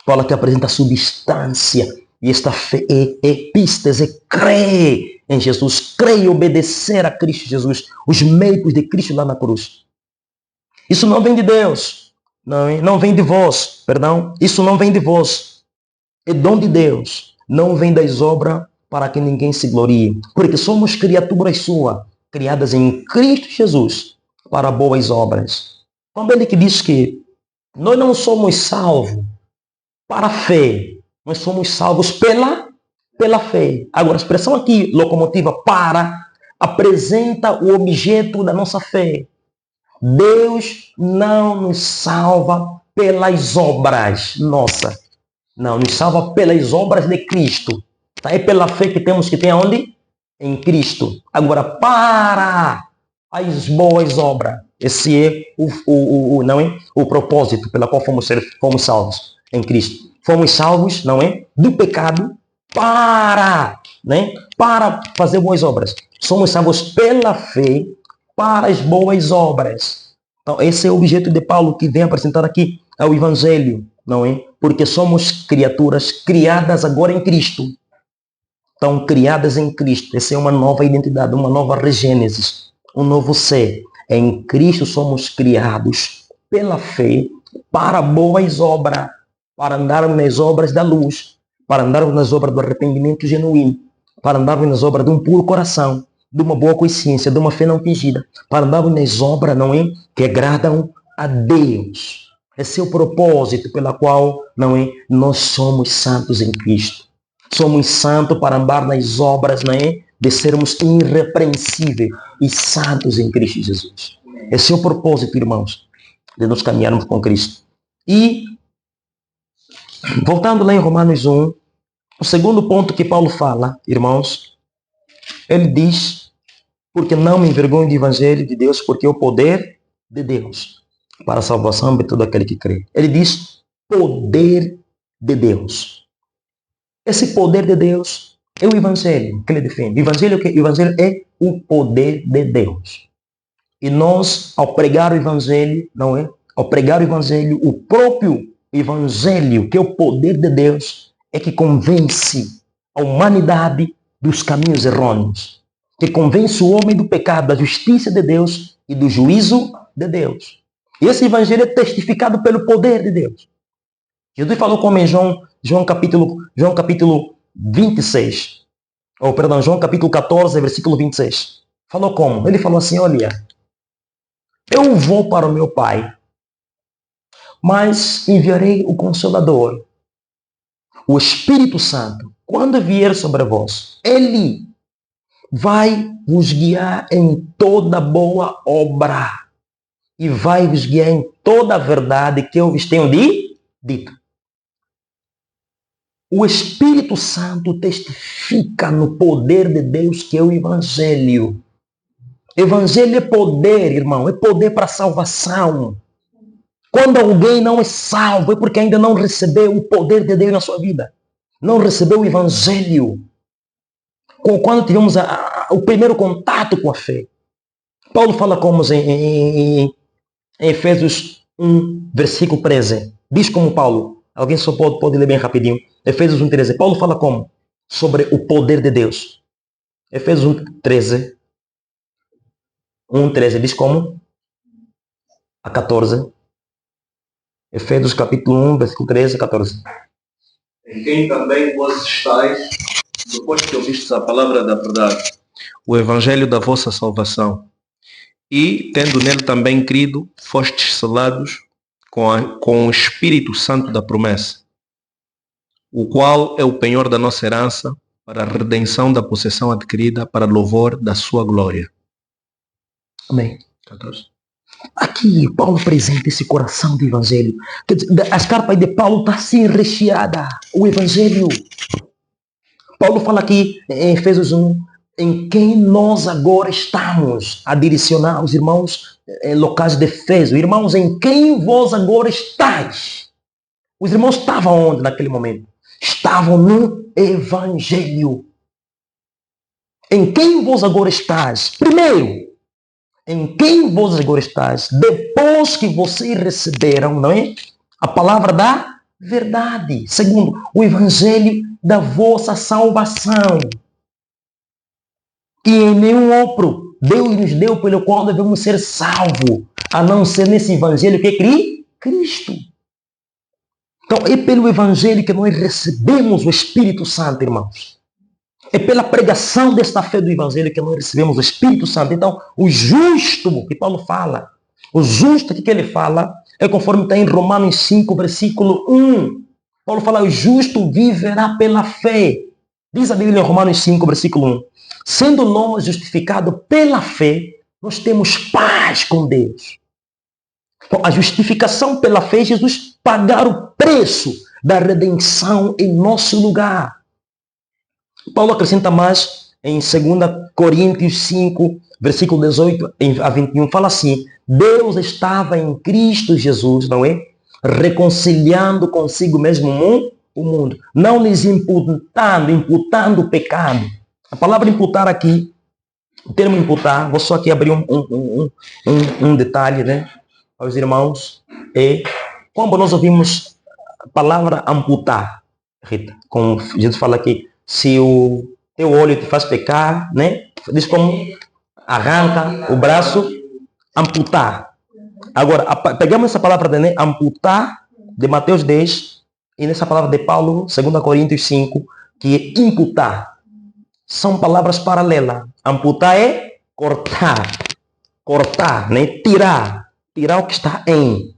Paulo aqui apresenta a substância. E esta fé é epístese, é crer em Jesus, crer e obedecer a Cristo Jesus, os méritos de Cristo lá na cruz. Isso não vem de Deus, não vem de vós, perdão. Isso não vem de vós, é dom de Deus, não vem das obras para que ninguém se glorie, porque somos criaturas suas, criadas em Cristo Jesus para boas obras. Quando ele que diz que nós não somos salvos para a fé, nós somos salvos pela fé. Agora, a expressão aqui, locomotiva, para, apresenta o objeto da nossa fé. Deus não nos salva pelas obras nossas. Não, nos salva pelas obras de Cristo. É pela fé que temos que ter aonde? Em Cristo. Agora, para as boas obras. Esse é o propósito pela qual fomos salvos em Cristo. Fomos salvos, não é? Do pecado para fazer boas obras. Somos salvos pela fé para as boas obras. Então, esse é o objeto de Paulo que vem apresentar aqui ao Evangelho, não é? Porque somos criaturas criadas agora em Cristo. Então, criadas em Cristo. Essa é uma nova identidade, uma nova regênesis, um novo ser. Em Cristo somos criados pela fé para boas obras, para andarmos nas obras da luz, para andarmos nas obras do arrependimento genuíno, para andarmos nas obras de um puro coração, de uma boa consciência, de uma fé não fingida, para andarmos nas obras, não é, que agradam a Deus. Esse é o propósito pela qual, não é, nós somos santos em Cristo. Somos santos para andar nas obras, não é, de sermos irrepreensíveis e santos em Cristo Jesus. Esse é o propósito, irmãos, de nós caminharmos com Cristo. E voltando lá em Romanos 1, o segundo ponto que Paulo fala, irmãos, ele diz: porque não me envergonho do evangelho de Deus, porque é o poder de Deus para a salvação de todo aquele que crê. Ele diz poder de Deus. Esse poder de Deus é o evangelho que ele defende. O evangelho é o poder de Deus. E nós, ao pregar o Evangelho, não é? Ao pregar o Evangelho, o próprio Evangelho, que é o poder de Deus, é que convence a humanidade dos caminhos errôneos, que convence o homem do pecado, da justiça de Deus e do juízo de Deus. E esse Evangelho é testificado pelo poder de Deus. Jesus falou como em João capítulo 26, João capítulo 14, versículo 26. Falou como? Ele falou assim, olha, eu vou para o meu Pai, mas enviarei o Consolador, o Espírito Santo. Quando vier sobre vós, Ele vai vos guiar em toda boa obra e vai vos guiar em toda a verdade que eu vos tenho dito. O Espírito Santo testifica no poder de Deus, que é o Evangelho. Evangelho é poder, irmão, é poder para a salvação. Quando alguém não é salvo, é porque ainda não recebeu o poder de Deus na sua vida. Não recebeu o Evangelho. Quando tivemos o primeiro contato com a fé. Paulo fala como em Efésios 1, versículo 13. Diz como Paulo. Alguém só pode ler bem rapidinho. Efésios 1, 13. Paulo fala como? Sobre o poder de Deus. Efésios 1, 13. 1, 13. Diz como? A 14. Efésios capítulo 1, versículo 13 a 14. Em quem também vós estáis, depois que ouvistes a palavra da verdade, o evangelho da vossa salvação, e, tendo nele também crido, fostes selados com o Espírito Santo da promessa, o qual é o penhor da nossa herança, para a redenção da possessão adquirida, para louvor da sua glória. Amém. 14. Aqui, Paulo apresenta esse coração do Evangelho. Quer dizer, as cartas de Paulo estão assim recheadas. O Evangelho. Paulo fala aqui em Efésios 1, em quem nós agora estamos, a direcionar os irmãos locais de Efésio. Irmãos, em quem vós agora estáis? Os irmãos estavam onde naquele momento? Estavam no Evangelho. Em quem vós agora estáis? Primeiro, em quem vós agora estáis, depois que vocês receberam, não é? A palavra da verdade. Segundo, o Evangelho da vossa salvação. E em nenhum outro Deus nos deu pelo qual devemos ser salvos, a não ser nesse Evangelho que é Cristo. Então é pelo Evangelho que nós recebemos o Espírito Santo, irmãos. É pela pregação desta fé do Evangelho que nós recebemos o Espírito Santo. Então, o justo, que Paulo fala, o justo que ele fala, é conforme está em Romanos 5, versículo 1. Paulo fala, o justo viverá pela fé. Diz a Bíblia em Romanos 5, versículo 1. Sendo nós justificados pela fé, nós temos paz com Deus. Então, a justificação pela fé é Jesus pagar o preço da redenção em nosso lugar. Paulo acrescenta mais em 2 Coríntios 5, versículo 18 a 21, fala assim, Deus estava em Cristo Jesus, não é? Reconciliando consigo mesmo o mundo, não lhes imputando o pecado. A palavra imputar aqui, o termo imputar, vou só aqui abrir um detalhe, né, aos irmãos, é quando nós ouvimos a palavra amputar, Rita, como Jesus fala aqui, se o teu olho te faz pecar, né? Diz como arranca o braço, amputar. Agora, pegamos essa palavra de amputar, de Mateus 10, e nessa palavra de Paulo, 2 Coríntios 5, que é imputar. São palavras paralelas. Amputar é cortar, né? Tirar o que está em.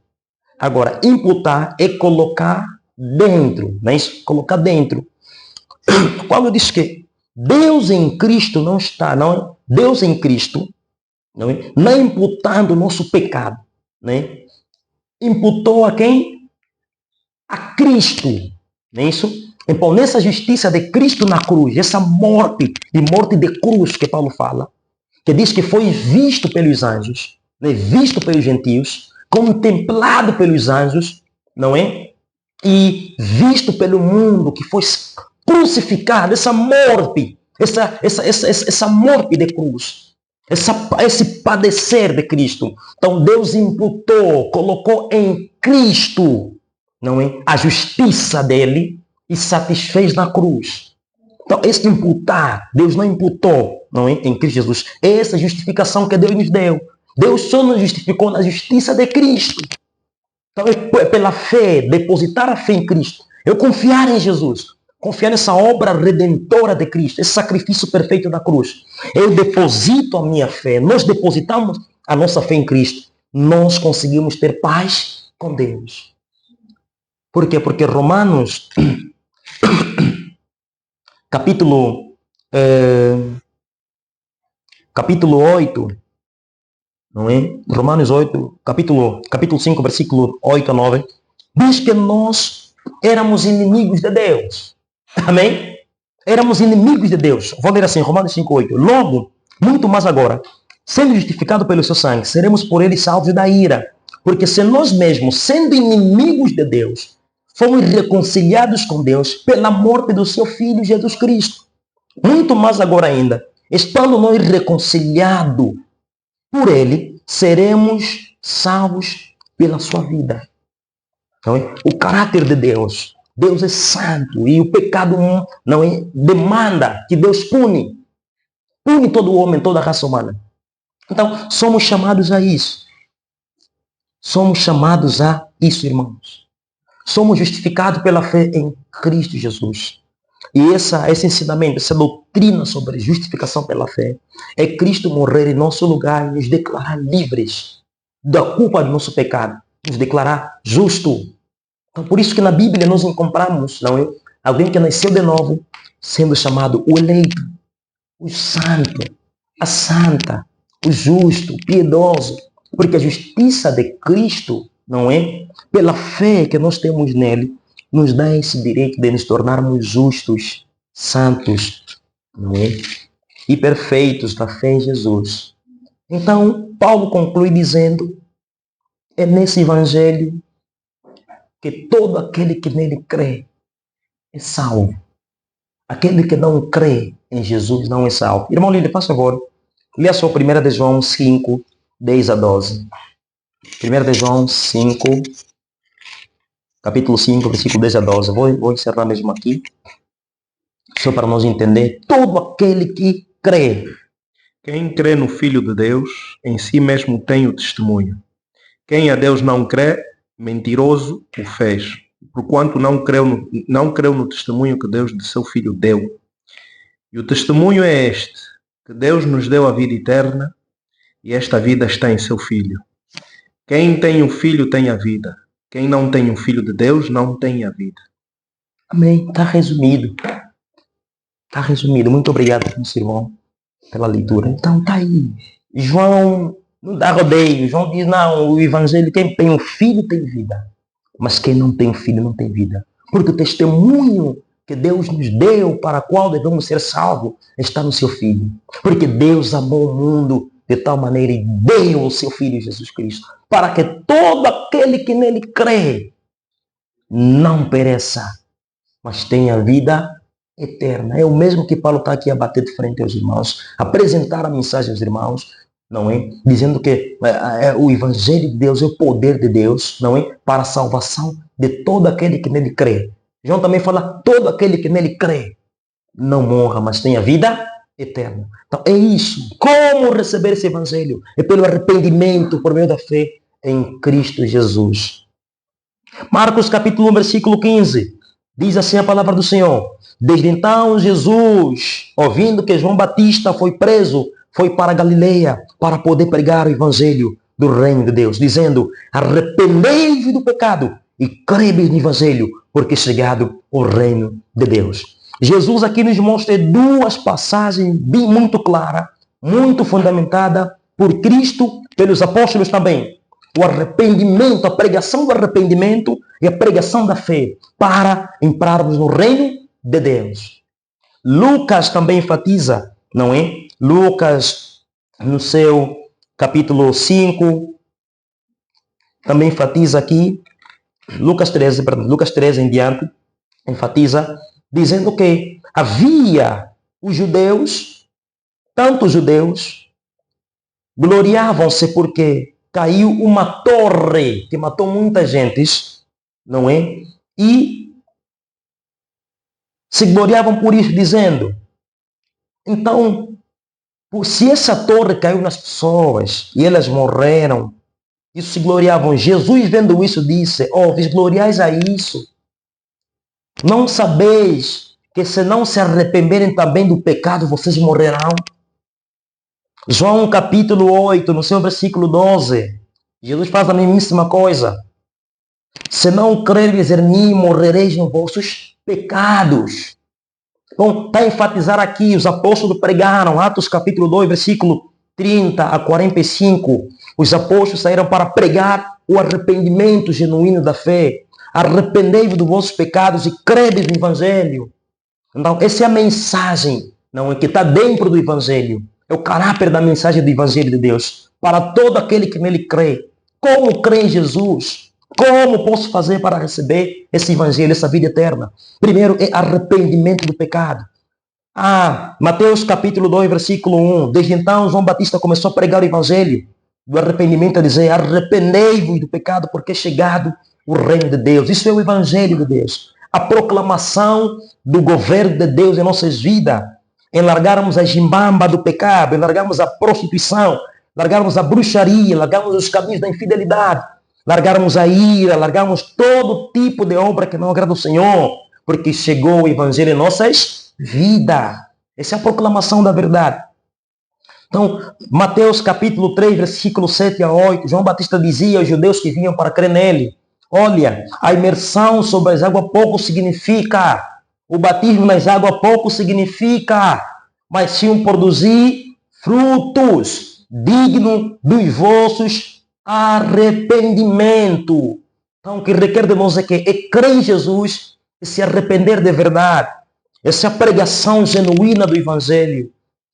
Agora, imputar é colocar dentro, né? Colocar dentro. Paulo diz que Deus em Cristo não está, não é? Deus em Cristo não imputando o nosso pecado, né? Imputou a quem? A Cristo, não é isso? Então, nessa justiça de Cristo na cruz, essa morte de cruz que Paulo fala, que diz que foi visto pelos anjos, né? Visto pelos gentios, contemplado pelos anjos, não é? E visto pelo mundo, que foi crucificado, essa morte de cruz. esse padecer de Cristo. Então Deus imputou, colocou em Cristo, não é, a justiça dele e satisfez na cruz. Então esse imputar, Deus não imputou, não é, em Cristo Jesus. Essa justificação que Deus nos deu. Deus só nos justificou na justiça de Cristo. Então é pela fé, depositar a fé em Cristo. Eu confiar em Jesus. Confiar nessa obra redentora de Cristo, esse sacrifício perfeito da cruz. Eu deposito a minha fé, nós depositamos a nossa fé em Cristo. Nós conseguimos ter paz com Deus. Por quê? Porque Romanos, capítulo 8, não é? Romanos 8, capítulo 5, versículo 8 a 9, diz que nós éramos inimigos de Deus. Amém? Éramos inimigos de Deus. Vou ler assim, Romanos 5:8. Logo, muito mais agora, sendo justificados pelo seu sangue, seremos por ele salvos da ira. Porque se nós mesmos, sendo inimigos de Deus, fomos reconciliados com Deus pela morte do seu Filho Jesus Cristo. Muito mais agora ainda, estando nós reconciliados por ele, seremos salvos pela sua vida. Então, o caráter de Deus. Deus é santo e o pecado não é, demanda que Deus pune todo homem, toda a raça humana. Então, somos chamados a isso. Somos chamados a isso, irmãos. Somos justificados pela fé em Cristo Jesus. E esse ensinamento, essa doutrina sobre justificação pela fé, é Cristo morrer em nosso lugar e nos declarar livres da culpa do nosso pecado, nos declarar justo. Então, por isso que na Bíblia nós encontramos, não é, alguém que nasceu de novo, sendo chamado o eleito, o santo, a santa, o justo, o piedoso, porque a justiça de Cristo, não é, pela fé que nós temos nele, nos dá esse direito de nos tornarmos justos, santos, não é, e perfeitos na fé em Jesus. Então, Paulo conclui dizendo, é nesse evangelho que todo aquele que nele crê é salvo. Aquele que não crê em Jesus não é salvo. Irmão Líder, por favor, leia só 1 de João 5, 10 a 12. 1 de João 5, capítulo 5, versículo 10 a 12. Vou encerrar mesmo aqui, só para nós entender. Todo aquele que crê. Quem crê no Filho de Deus, em si mesmo tem o testemunho. Quem a Deus não crê, mentiroso o fez, porquanto não creu no testemunho que Deus de seu Filho deu. E o testemunho é este, que Deus nos deu a vida eterna, e esta vida está em seu Filho. Quem tem o Filho tem a vida. Quem não tem o Filho de Deus não tem a vida. Amém. Está resumido. Está resumido. Muito obrigado, meu irmão, pela leitura. Então está aí. João não dá rodeio. João diz, não, o evangelho, quem tem o Filho tem vida. Mas quem não tem o Filho não tem vida. Porque o testemunho que Deus nos deu para qual devemos ser salvos está no seu Filho. Porque Deus amou o mundo de tal maneira e deu o seu Filho Jesus Cristo, para que todo aquele que nele crê não pereça, mas tenha vida eterna. É o mesmo que Paulo está aqui a bater de frente aos irmãos, apresentar a mensagem aos irmãos, não é? Dizendo que o Evangelho de Deus é o poder de Deus, não é? Para a salvação de todo aquele que nele crê. João também fala, todo aquele que nele crê não morra, mas tenha vida eterna. Então é isso. Como receber esse Evangelho? É pelo arrependimento, por meio da fé em Cristo Jesus. Marcos capítulo 1, versículo 15. Diz assim a palavra do Senhor. Desde então Jesus, ouvindo que João Batista foi preso, foi para Galileia para poder pregar o Evangelho do reino de Deus, dizendo, arrependei-vos do pecado e crede no Evangelho, porque é chegado o reino de Deus. Jesus aqui nos mostra duas passagens bem muito claras, muito fundamentadas por Cristo, pelos apóstolos também. O arrependimento, a pregação do arrependimento e a pregação da fé para entrarmos no reino de Deus. Lucas também enfatiza, não é? Lucas, no seu capítulo 5, também enfatiza aqui, Lucas 13 em diante, enfatiza, dizendo que havia os judeus, tanto os judeus gloriavam-se porque caiu uma torre que matou muita gente, não é? E se gloriavam por isso, dizendo, então, se essa torre caiu nas pessoas e elas morreram, isso se gloriavam. Jesus, vendo isso, disse, vos gloriais a isso. Não sabeis que se não se arrependerem também do pecado, vocês morrerão? João capítulo 8, no seu versículo 12, Jesus faz a mesmíssima coisa. Se não creres em mim, morrereis nos vossos pecados. Então, está a enfatizar aqui, os apóstolos pregaram, Atos capítulo 2, versículo 30 a 45. Os apóstolos saíram para pregar o arrependimento genuíno da fé. Arrependei-vos dos vossos pecados e crede no Evangelho. Então, essa é a mensagem, não é, que está dentro do Evangelho. É o caráter da mensagem do Evangelho de Deus. Para todo aquele que nele crê. Como crê em Jesus? Como posso fazer para receber esse Evangelho, essa vida eterna? Primeiro é arrependimento do pecado. Mateus capítulo 2, versículo 1. Desde então, João Batista começou a pregar o Evangelho do arrependimento, a dizer, arrependei-vos do pecado, porque é chegado o reino de Deus. Isso é o Evangelho de Deus. A proclamação do governo de Deus em nossas vidas. Em largarmos a gimbamba do pecado, em largarmos a prostituição, largarmos a bruxaria, largarmos os caminhos da infidelidade, largarmos a ira, largarmos todo tipo de obra que não agrada ao Senhor, porque chegou o Evangelho em nossas vidas. Essa é a proclamação da verdade. Então, Mateus capítulo 3, versículo 7 a 8, João Batista dizia aos judeus que vinham para crer nele, olha, a imersão sobre as águas pouco significa, o batismo nas águas pouco significa, mas sim produzir frutos dignos dos vossos arrependimento. Então, o que requer de nós é crer em Jesus e se arrepender de verdade. Essa é a pregação genuína do Evangelho.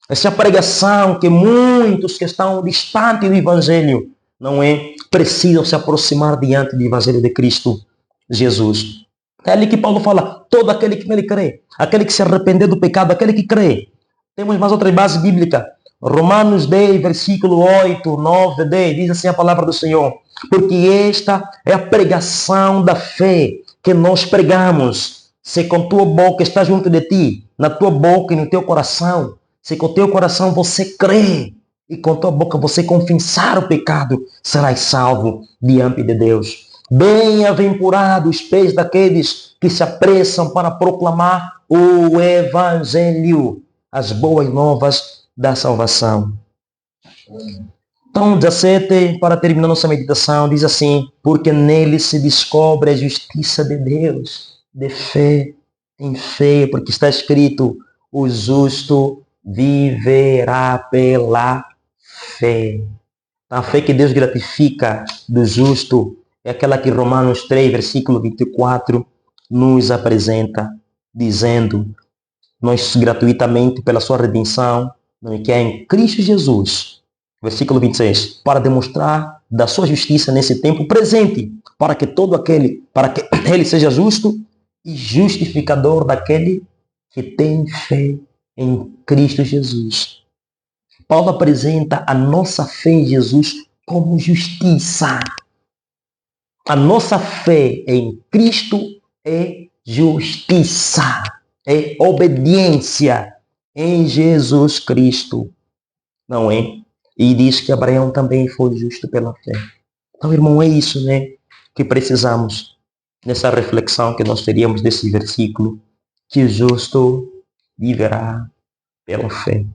Essa é a pregação que muitos que estão distantes do Evangelho, não é? Precisam se aproximar diante do Evangelho de Cristo Jesus. É ali que Paulo fala, todo aquele que nele crê, aquele que se arrepender do pecado, aquele que crê. Temos mais outra base bíblica. Romanos 10, versículo 8, 9, 10, diz assim a palavra do Senhor. Porque esta é a pregação da fé que nós pregamos. Se com tua boca está junto de ti, na tua boca e no teu coração, se com teu coração você crê e com tua boca você confessar o pecado, serás salvo diante de Deus. Bem-aventurados os pés daqueles que se apressam para proclamar o Evangelho, as boas novas da salvação. Então, 17, para terminar nossa meditação, diz assim, porque nele se descobre a justiça de Deus, de fé em fé, porque está escrito, o justo viverá pela fé. A fé que Deus gratifica do justo é aquela que Romanos 3, versículo 24, nos apresenta, dizendo, nós gratuitamente, pela sua redenção, que é em Cristo Jesus, versículo 26, para demonstrar da sua justiça nesse tempo presente, para que ele seja justo e justificador daquele que tem fé em Cristo Jesus. Paulo apresenta a nossa fé em Jesus como justiça. A nossa fé em Cristo é justiça, é obediência em Jesus Cristo, não é? E diz que Abraão também foi justo pela fé. Então, irmão, é isso, né, que precisamos nessa reflexão que nós teríamos desse versículo, que o justo viverá pela fé.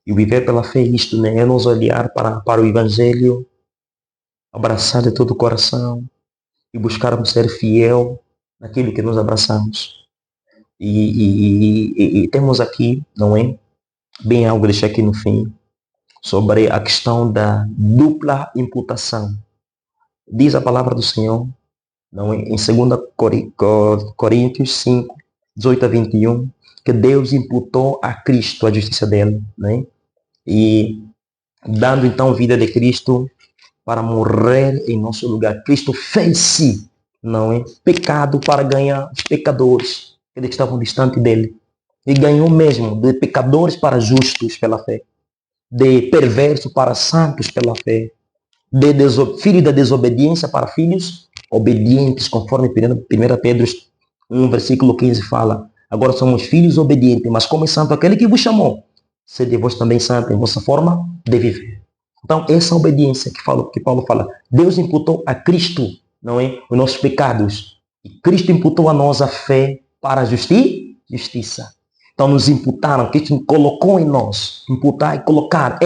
E o viver pela fé é isto, né? É nos olhar para o Evangelho, abraçar de todo o coração e buscarmos ser fiel naquilo que nos abraçamos. E temos aqui, não é? Bem algo deixar aqui no fim, sobre a questão da dupla imputação. Diz a palavra do Senhor, não é? Em 2 Coríntios 5, 18 a 21, que Deus imputou a Cristo a justiça dele, né? E dando então vida de Cristo para morrer em nosso lugar. Cristo fez-se, não é? Pecado para ganhar os pecadores que estavam distantes dele. E ganhou mesmo de pecadores para justos pela fé. de perverso para santos pela fé, de filhos da desobediência para filhos obedientes, conforme 1 Pedro 1, versículo 15 fala. Agora somos filhos obedientes, mas como é santo aquele que vos chamou, sede vós também santo em vossa forma de viver. Então, essa obediência que Paulo fala, Deus imputou a Cristo, não é, os nossos pecados. E Cristo imputou a nós a fé para a justiça. Então, nos imputaram, Cristo colocou em nós, imputar e colocar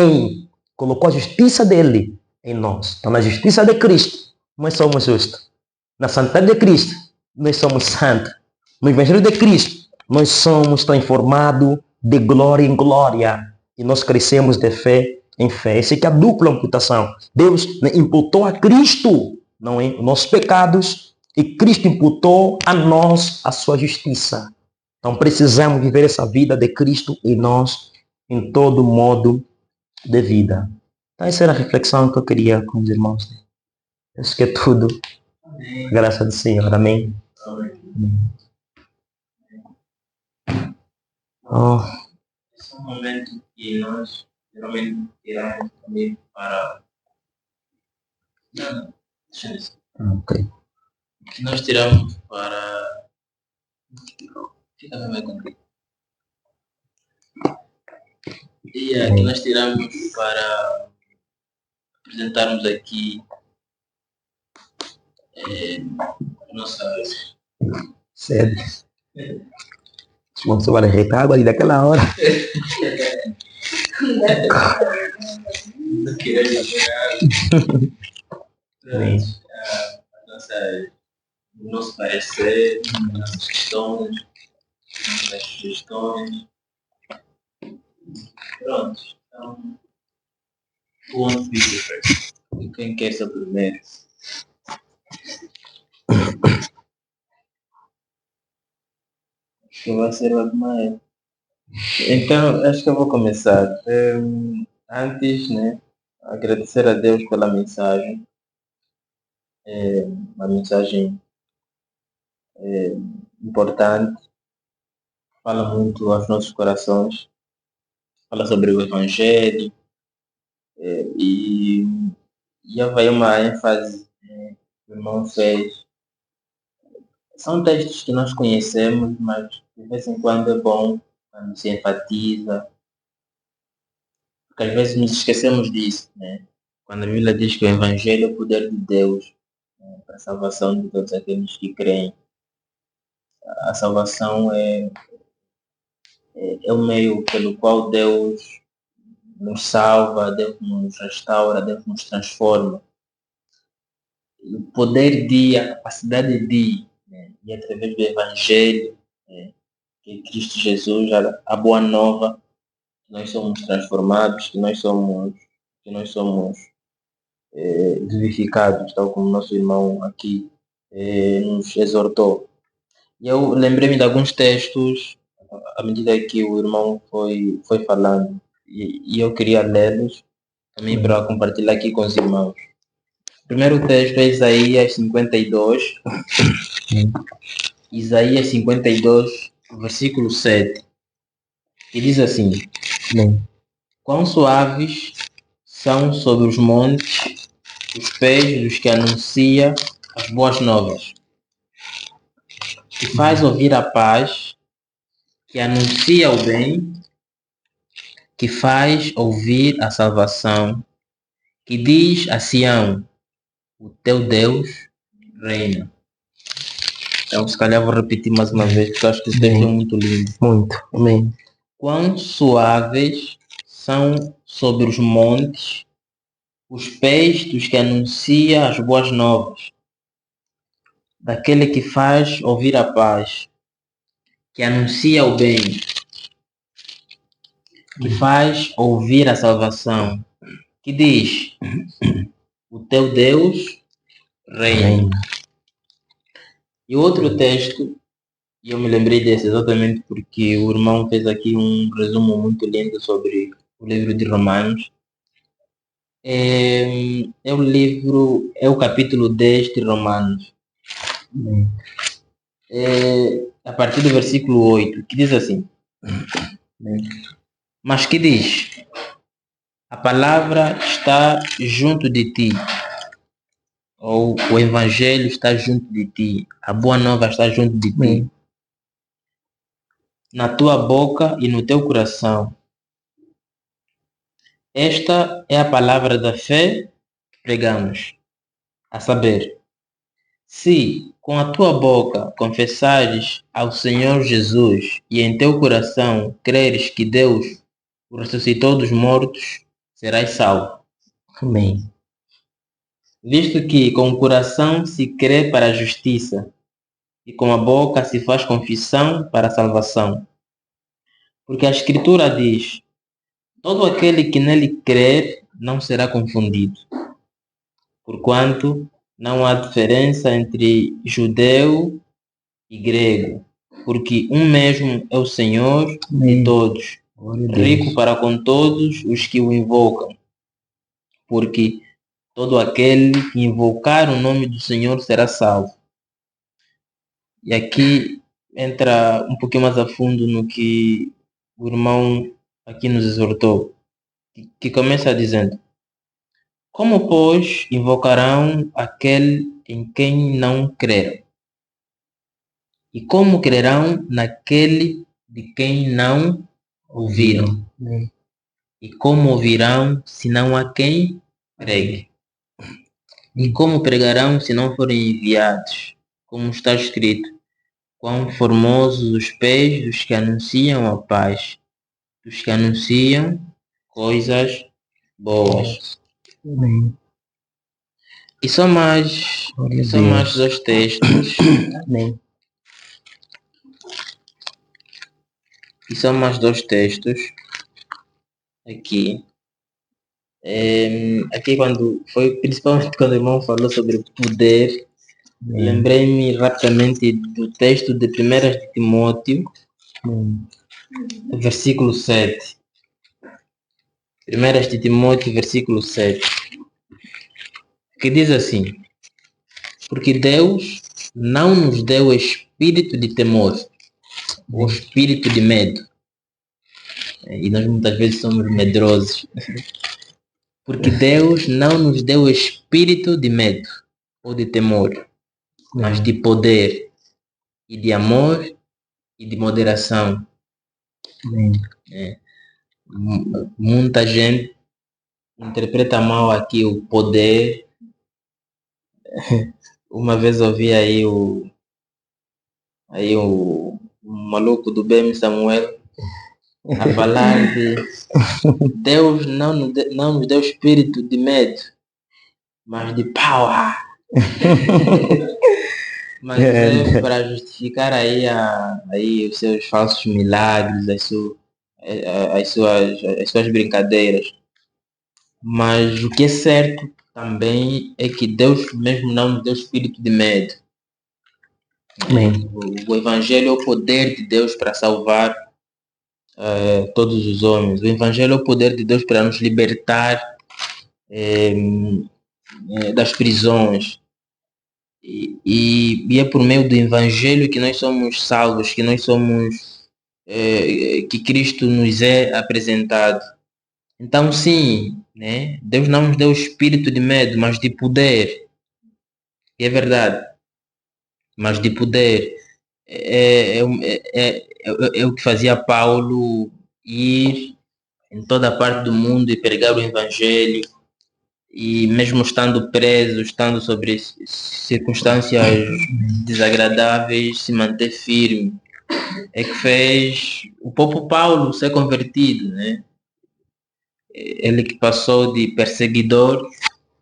colocou a justiça dele em nós. Então, na justiça de Cristo, nós somos justos. Na santidade de Cristo, nós somos santos. No Evangelho de Cristo, nós somos transformados de glória em glória. E nós crescemos de fé em fé. Essa é a dupla imputação. Deus imputou a Cristo, não é, os nossos pecados, e Cristo imputou a nós a sua justiça. Então precisamos viver essa vida de Cristo em nós, em todo modo de vida. Então essa era a reflexão que eu queria com os irmãos. Acho que é tudo. A graça do Senhor. Amém. Esse é um momento que nós geralmente tiramos também para... Ok. Que nós tiramos para... Fica bem comigo. E que nós tiramos para apresentarmos aqui nossas... Sério. Você vai rejeitar água ali daquela hora. Não queria o nosso parecer, nossas questões, nossas sugestões. Pronto. Então, bom vídeo. Quem quer ser o primeiro? Acho que vai ser o Admael. Então, acho que eu vou começar. Antes, né, agradecer a Deus pela mensagem. Uma mensagem importante. Fala muito aos nossos corações. Fala sobre o Evangelho. E vai uma ênfase que o irmão fez. São textos que nós conhecemos, mas de vez em quando é bom quando se enfatiza. Porque às vezes nos esquecemos disso, né? Quando a Bíblia diz que o Evangelho é o poder de Deus, né, para a salvação de todos aqueles que creem. A salvação é o meio pelo qual Deus nos salva, Deus nos restaura, Deus nos transforma. O poder a capacidade né, e através do Evangelho, que é Cristo Jesus, a boa nova, que nós somos transformados, que nós somos vivificados, tal como nosso irmão aqui nos exortou. E eu lembrei-me de alguns textos à medida que o irmão foi falando, e eu queria lê-los também para compartilhar aqui com os irmãos. O primeiro texto é Isaías 52, Isaías 52, versículo 7, que diz assim: Quão suaves são sobre os montes os pés dos que anuncia as boas novas, que faz ouvir a paz, que anuncia o bem, que faz ouvir a salvação, que diz a Sião: o teu Deus reina. Então, se calhar vou repetir mais uma vez, porque acho que o texto é muito lindo. Muito. Amém. Quão suaves são sobre os montes os pés dos que anuncia as boas novas, daquele que faz ouvir a paz, que anuncia o bem, que faz ouvir a salvação, que diz: o teu Deus reina. E outro texto, e eu me lembrei desse exatamente porque o irmão fez aqui um resumo muito lindo sobre o livro de Romanos. É o capítulo 10 de Romanos. A partir do versículo 8, que diz assim: mas que diz: a palavra está junto de ti, ou o evangelho está junto de ti, a boa nova está junto de ti, na tua boca e no teu coração. Esta é a palavra da fé que pregamos, a saber, se com a tua boca confessares ao Senhor Jesus e em teu coração creres que Deus o ressuscitou dos mortos, serás salvo. Amém. Visto que com o coração se crê para a justiça e com a boca se faz confissão para a salvação. Porque a Escritura diz, todo aquele que nele crer não será confundido, porquanto não há diferença entre judeu e grego, porque um mesmo é o Senhor de todos, rico para com todos os que o invocam, porque todo aquele que invocar o nome do Senhor será salvo. E aqui entra um pouquinho mais a fundo no que o irmão aqui nos exortou, que começa dizendo, como, pois, invocarão aquele em quem não creram? E como crerão naquele de quem não ouviram? E como ouvirão se não há quem pregue? E como pregarão se não forem enviados? Como está escrito, quão formosos os pés dos que anunciam a paz, dos que anunciam coisas boas. Amém. E só mais dois textos. Amém. E só mais dois textos aqui. Aqui principalmente quando o irmão falou sobre poder, lembrei-me rapidamente do texto de 1 de Timóteo, versículo 7. 1 de Timóteo, versículo 7. Que diz assim, porque Deus não nos deu espírito de temor, ou espírito de medo. E nós muitas vezes somos medrosos. Porque Deus não nos deu espírito de medo ou de temor, mas de poder e de amor e de moderação. Muita gente interpreta mal aqui o poder. Uma vez ouvi aí o maluco do BM Samuel a falar de Deus não nos deu espírito de medo, mas de power. Mas é para justificar aí os seus falsos milagres, as suas brincadeiras. Mas o que é certo também é que Deus mesmo não nos deu espírito de medo. O Evangelho é o poder de Deus para salvar todos os homens. O Evangelho é o poder de Deus para nos libertar das prisões. E é por meio do Evangelho que nós somos salvos, que nós somos que Cristo nos é apresentado. Então sim, né? Deus não nos deu espírito de medo, mas de poder. E é verdade. Mas de poder. É o que fazia Paulo ir em toda a parte do mundo e pregar o Evangelho, e mesmo estando preso, estando sobre circunstâncias desagradáveis, se manter firme. É que fez o próprio Paulo ser convertido, né? Ele que passou de perseguidor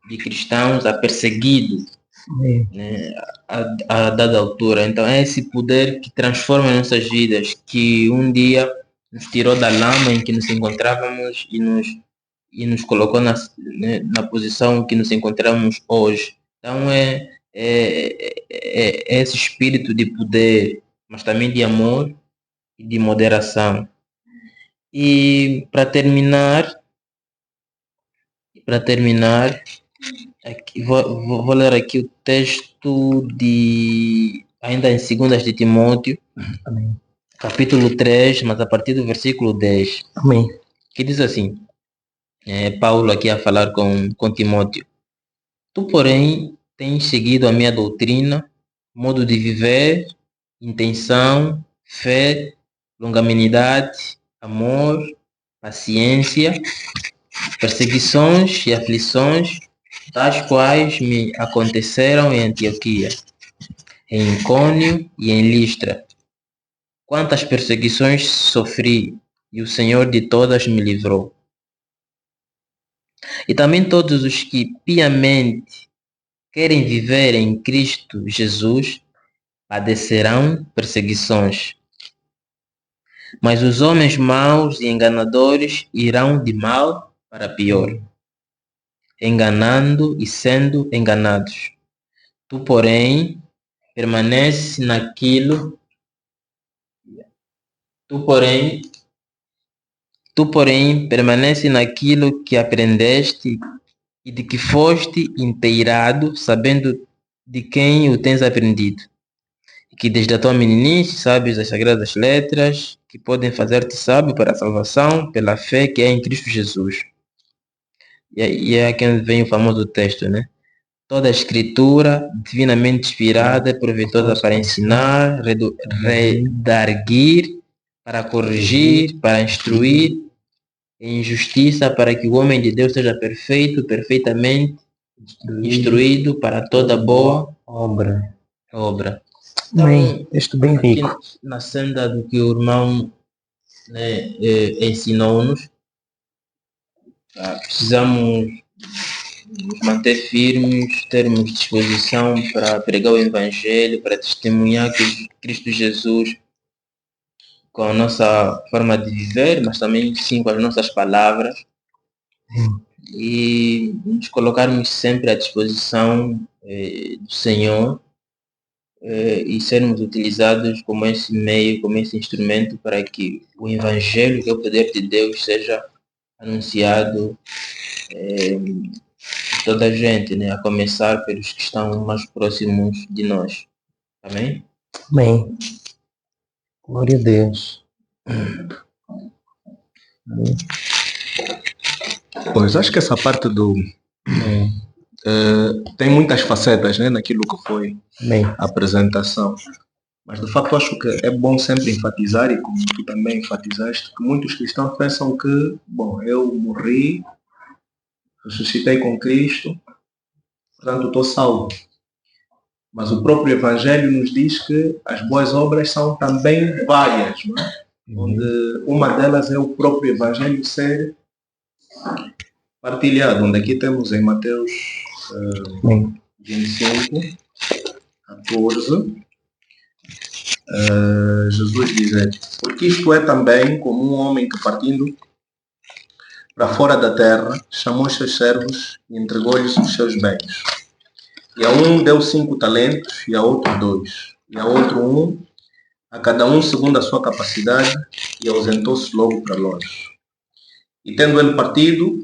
de cristãos a perseguido, né, a dada altura. Então é esse poder que transforma nossas vidas, que um dia nos tirou da lama em que nos encontrávamos e nos colocou na posição que nos encontramos hoje. Então é esse espírito de poder, mas também de amor e de moderação. E para terminar, aqui, vou ler aqui o texto ainda em 2 de Timóteo, Amém. capítulo 3, mas a partir do versículo 10. Amém. Que diz assim, Paulo aqui a falar com Timóteo. Tu, porém, tens seguido a minha doutrina, modo de viver, intenção, fé, longanimidade, amor, paciência, perseguições e aflições, tais quais me aconteceram em Antioquia, em Icônio e em Listra. Quantas perseguições sofri, e o Senhor de todas me livrou. E também todos os que piamente querem viver em Cristo Jesus padecerão perseguições. Mas os homens maus e enganadores irão de mal para pior, enganando e sendo enganados. Tu, porém, permanece naquilo. Tu, porém, permanece naquilo que aprendeste e de que foste inteirado, sabendo de quem o tens aprendido. E que desde a tua meninice sabes as sagradas letras, que podem fazer-te sábio para a salvação, pela fé que é em Cristo Jesus. E é aqui onde vem o famoso texto, né? Toda a escritura, divinamente inspirada, é proveitosa para ensinar, redarguir, para corrigir, para instruir em justiça, para que o homem de Deus seja perfeito, perfeitamente instruído para toda boa obra. Então, Bem, texto bem aqui rico. na senda do que o irmão, né, ensinou-nos, precisamos nos manter firmes, termos disposição para pregar o Evangelho, para testemunhar que Cristo Jesus com a nossa forma de viver, mas também sim com as nossas palavras, e nos colocarmos sempre à disposição do Senhor, e sermos utilizados como esse meio, como esse instrumento para que o Evangelho, que é o poder de Deus, seja anunciado por toda a gente, né? A começar pelos que estão mais próximos de nós. Amém? Amém. Glória a Deus. Pois acho que essa parte do tem muitas facetas, né, naquilo que foi Amém. a apresentação. Mas de facto acho que é bom sempre enfatizar, e como tu também enfatizaste, que muitos cristãos pensam que, bom, eu morri, ressuscitei com Cristo, portanto estou salvo. Mas o próprio Evangelho nos diz que as boas obras são também várias, não é? Onde uma delas é o próprio Evangelho ser partilhado, onde aqui temos em Mateus 25, 14, Jesus diz: porque isto é também como um homem que, partindo para fora da terra, chamou os seus servos e entregou-lhes os seus bens. E a um deu 5 talentos, e a outro 2, e a outro 1, a cada um segundo a sua capacidade, e ausentou-se logo para longe. E tendo ele partido,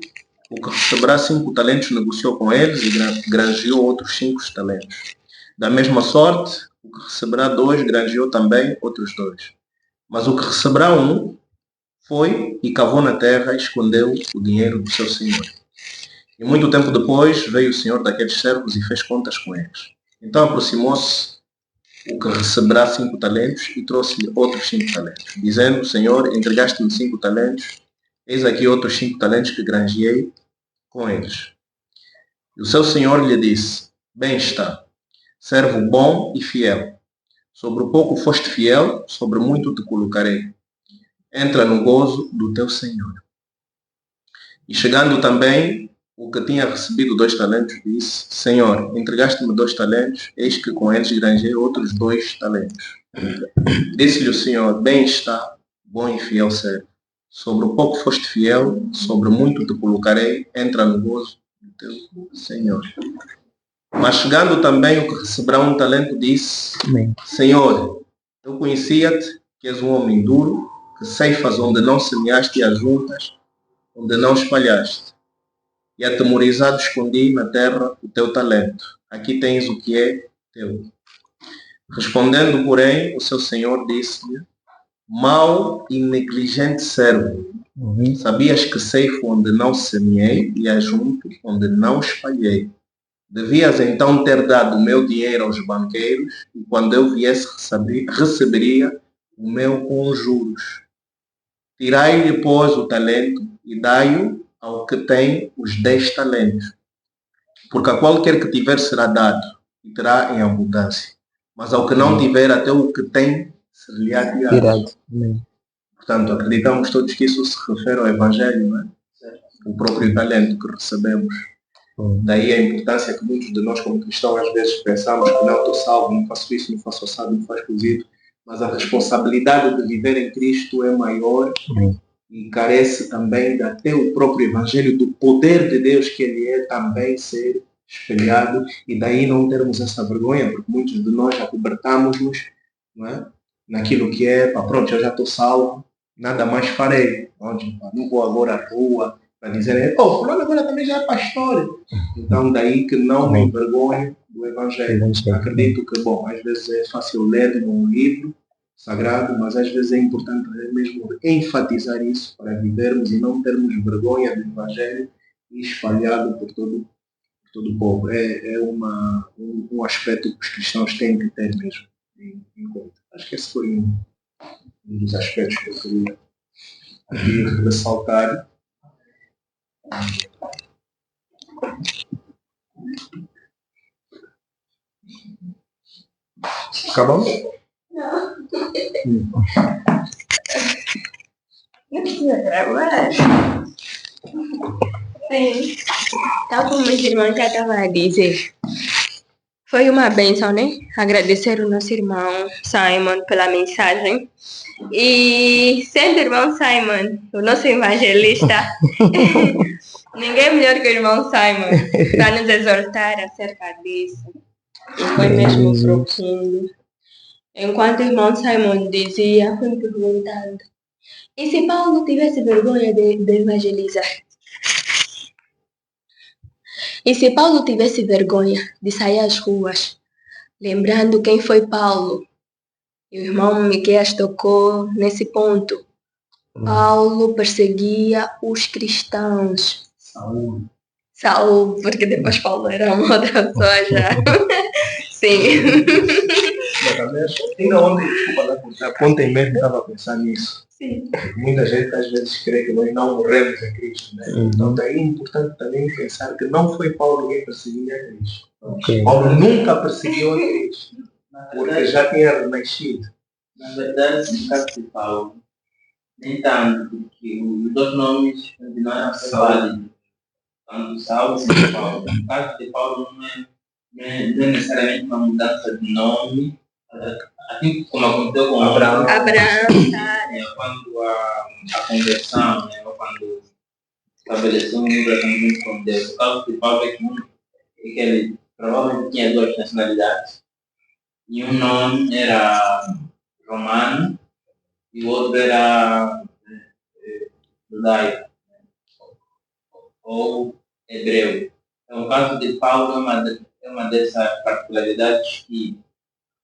o que receberá 5 talentos negociou com eles e granjeou outros 5 talentos. Da mesma sorte, o que receberá 2 granjeou também outros 2. Mas o que receberá 1 foi e cavou na terra e escondeu o dinheiro do seu senhor. E muito tempo depois veio o senhor daqueles servos e fez contas com eles. Então aproximou-se o que receberá 5 talentos e trouxe-lhe outros 5 talentos, dizendo: Senhor, entregaste-me 5 talentos, eis aqui outros 5 talentos que granjeei com eles. E o seu senhor lhe disse: bem está, servo bom e fiel. Sobre o pouco foste fiel, sobre muito te colocarei. Entra no gozo do teu senhor. E chegando também o que tinha recebido 2 talentos, disse: Senhor, entregaste-me 2 talentos, eis que com eles granjei outros 2 talentos. Disse-lhe o Senhor: bem está, bom e fiel servo. Sobre o pouco foste fiel, sobre muito te colocarei, entra no gozo do teu Senhor. Mas chegando também o que receberá 1 talento, disse: Senhor, eu conhecia-te, que és um homem duro, que ceifas onde não semeaste e ajuntas, onde não espalhaste. E atemorizado escondi na terra o teu talento. Aqui tens o que é teu. Respondendo, porém, o seu senhor disse-lhe: mau e negligente servo. Sabias que ceifo onde não semeei e ajunto onde não espalhei. Devias então ter dado o meu dinheiro aos banqueiros, e quando eu viesse receberia o meu com juros. Tirai-lhe, pois, o talento e dai-o ao que tem os 10 talentos. Porque a qualquer que tiver será dado, e terá em abundância. Mas ao que não tiver, até o que tem, ser-lhe-á tirado. Portanto, acreditamos todos que isso se refere ao Evangelho, não é? O próprio talento que recebemos. Daí a importância que muitos de nós, como cristãos, às vezes pensamos que não, estou salvo, não faço isso, não faço assado, não faço cozido. Mas a responsabilidade de viver em Cristo é maior e carece também de até o próprio Evangelho, do poder de Deus que Ele é, também ser espelhado, e daí não termos essa vergonha, porque muitos de nós acobertamos-nos, não é? Naquilo que é, pronto, eu já estou salvo, nada mais farei. Não vou agora à rua para dizer, fulano agora também já é pastor. Então daí que não me envergonho do Evangelho. Acredito que, às vezes é fácil ler num livro sagrado, mas às vezes é importante mesmo enfatizar isso para vivermos e não termos vergonha do Evangelho e espalhado por todo o povo. É um aspecto que os cristãos têm que ter mesmo em conta. Acho que esse foi um dos aspectos que eu queria aqui ressaltar. Acabamos? Não. Não precisa gravar. Sim. Tal como os irmãos já estavam a dizer. Foi uma bênção, né? Agradecer o nosso irmão Simon pela mensagem. E sendo o irmão Simon, o nosso evangelista, ninguém é melhor que o irmão Simon para nos exortar acerca disso. E foi mesmo profundo. Enquanto o irmão Simon dizia, foi me perguntando, e se Paulo tivesse vergonha de evangelizar? E se Paulo tivesse vergonha de sair às ruas, lembrando quem foi Paulo? E o irmão Miqueias tocou nesse ponto. Paulo perseguia os cristãos. Saul, porque depois Paulo era uma outra pessoa já. Sim. Ontem mesmo estava a pensar nisso. Sim. Muita gente às vezes crê que nós não morremos em Cristo, né? Então é importante também pensar que não foi Paulo quem perseguia a Cristo. Paulo nunca perseguiu a Cristo, porque já tinha renascido. Na verdade, no caso de Paulo, nem tanto, porque os dois nomes continuaram a ser válidos. Tanto Saulo como Paulo. No caso de Paulo não é necessariamente uma mudança de nome, assim como aconteceu com Abraão. Quando a conversão, né, ou quando estabeleceu um relacionamento com Deus. O caso de Paulo é que ele provavelmente tinha 2 nacionalidades. E um nome era romano e o outro era judaico ou hebreu. Então, o caso de Paulo é uma dessas particularidades que,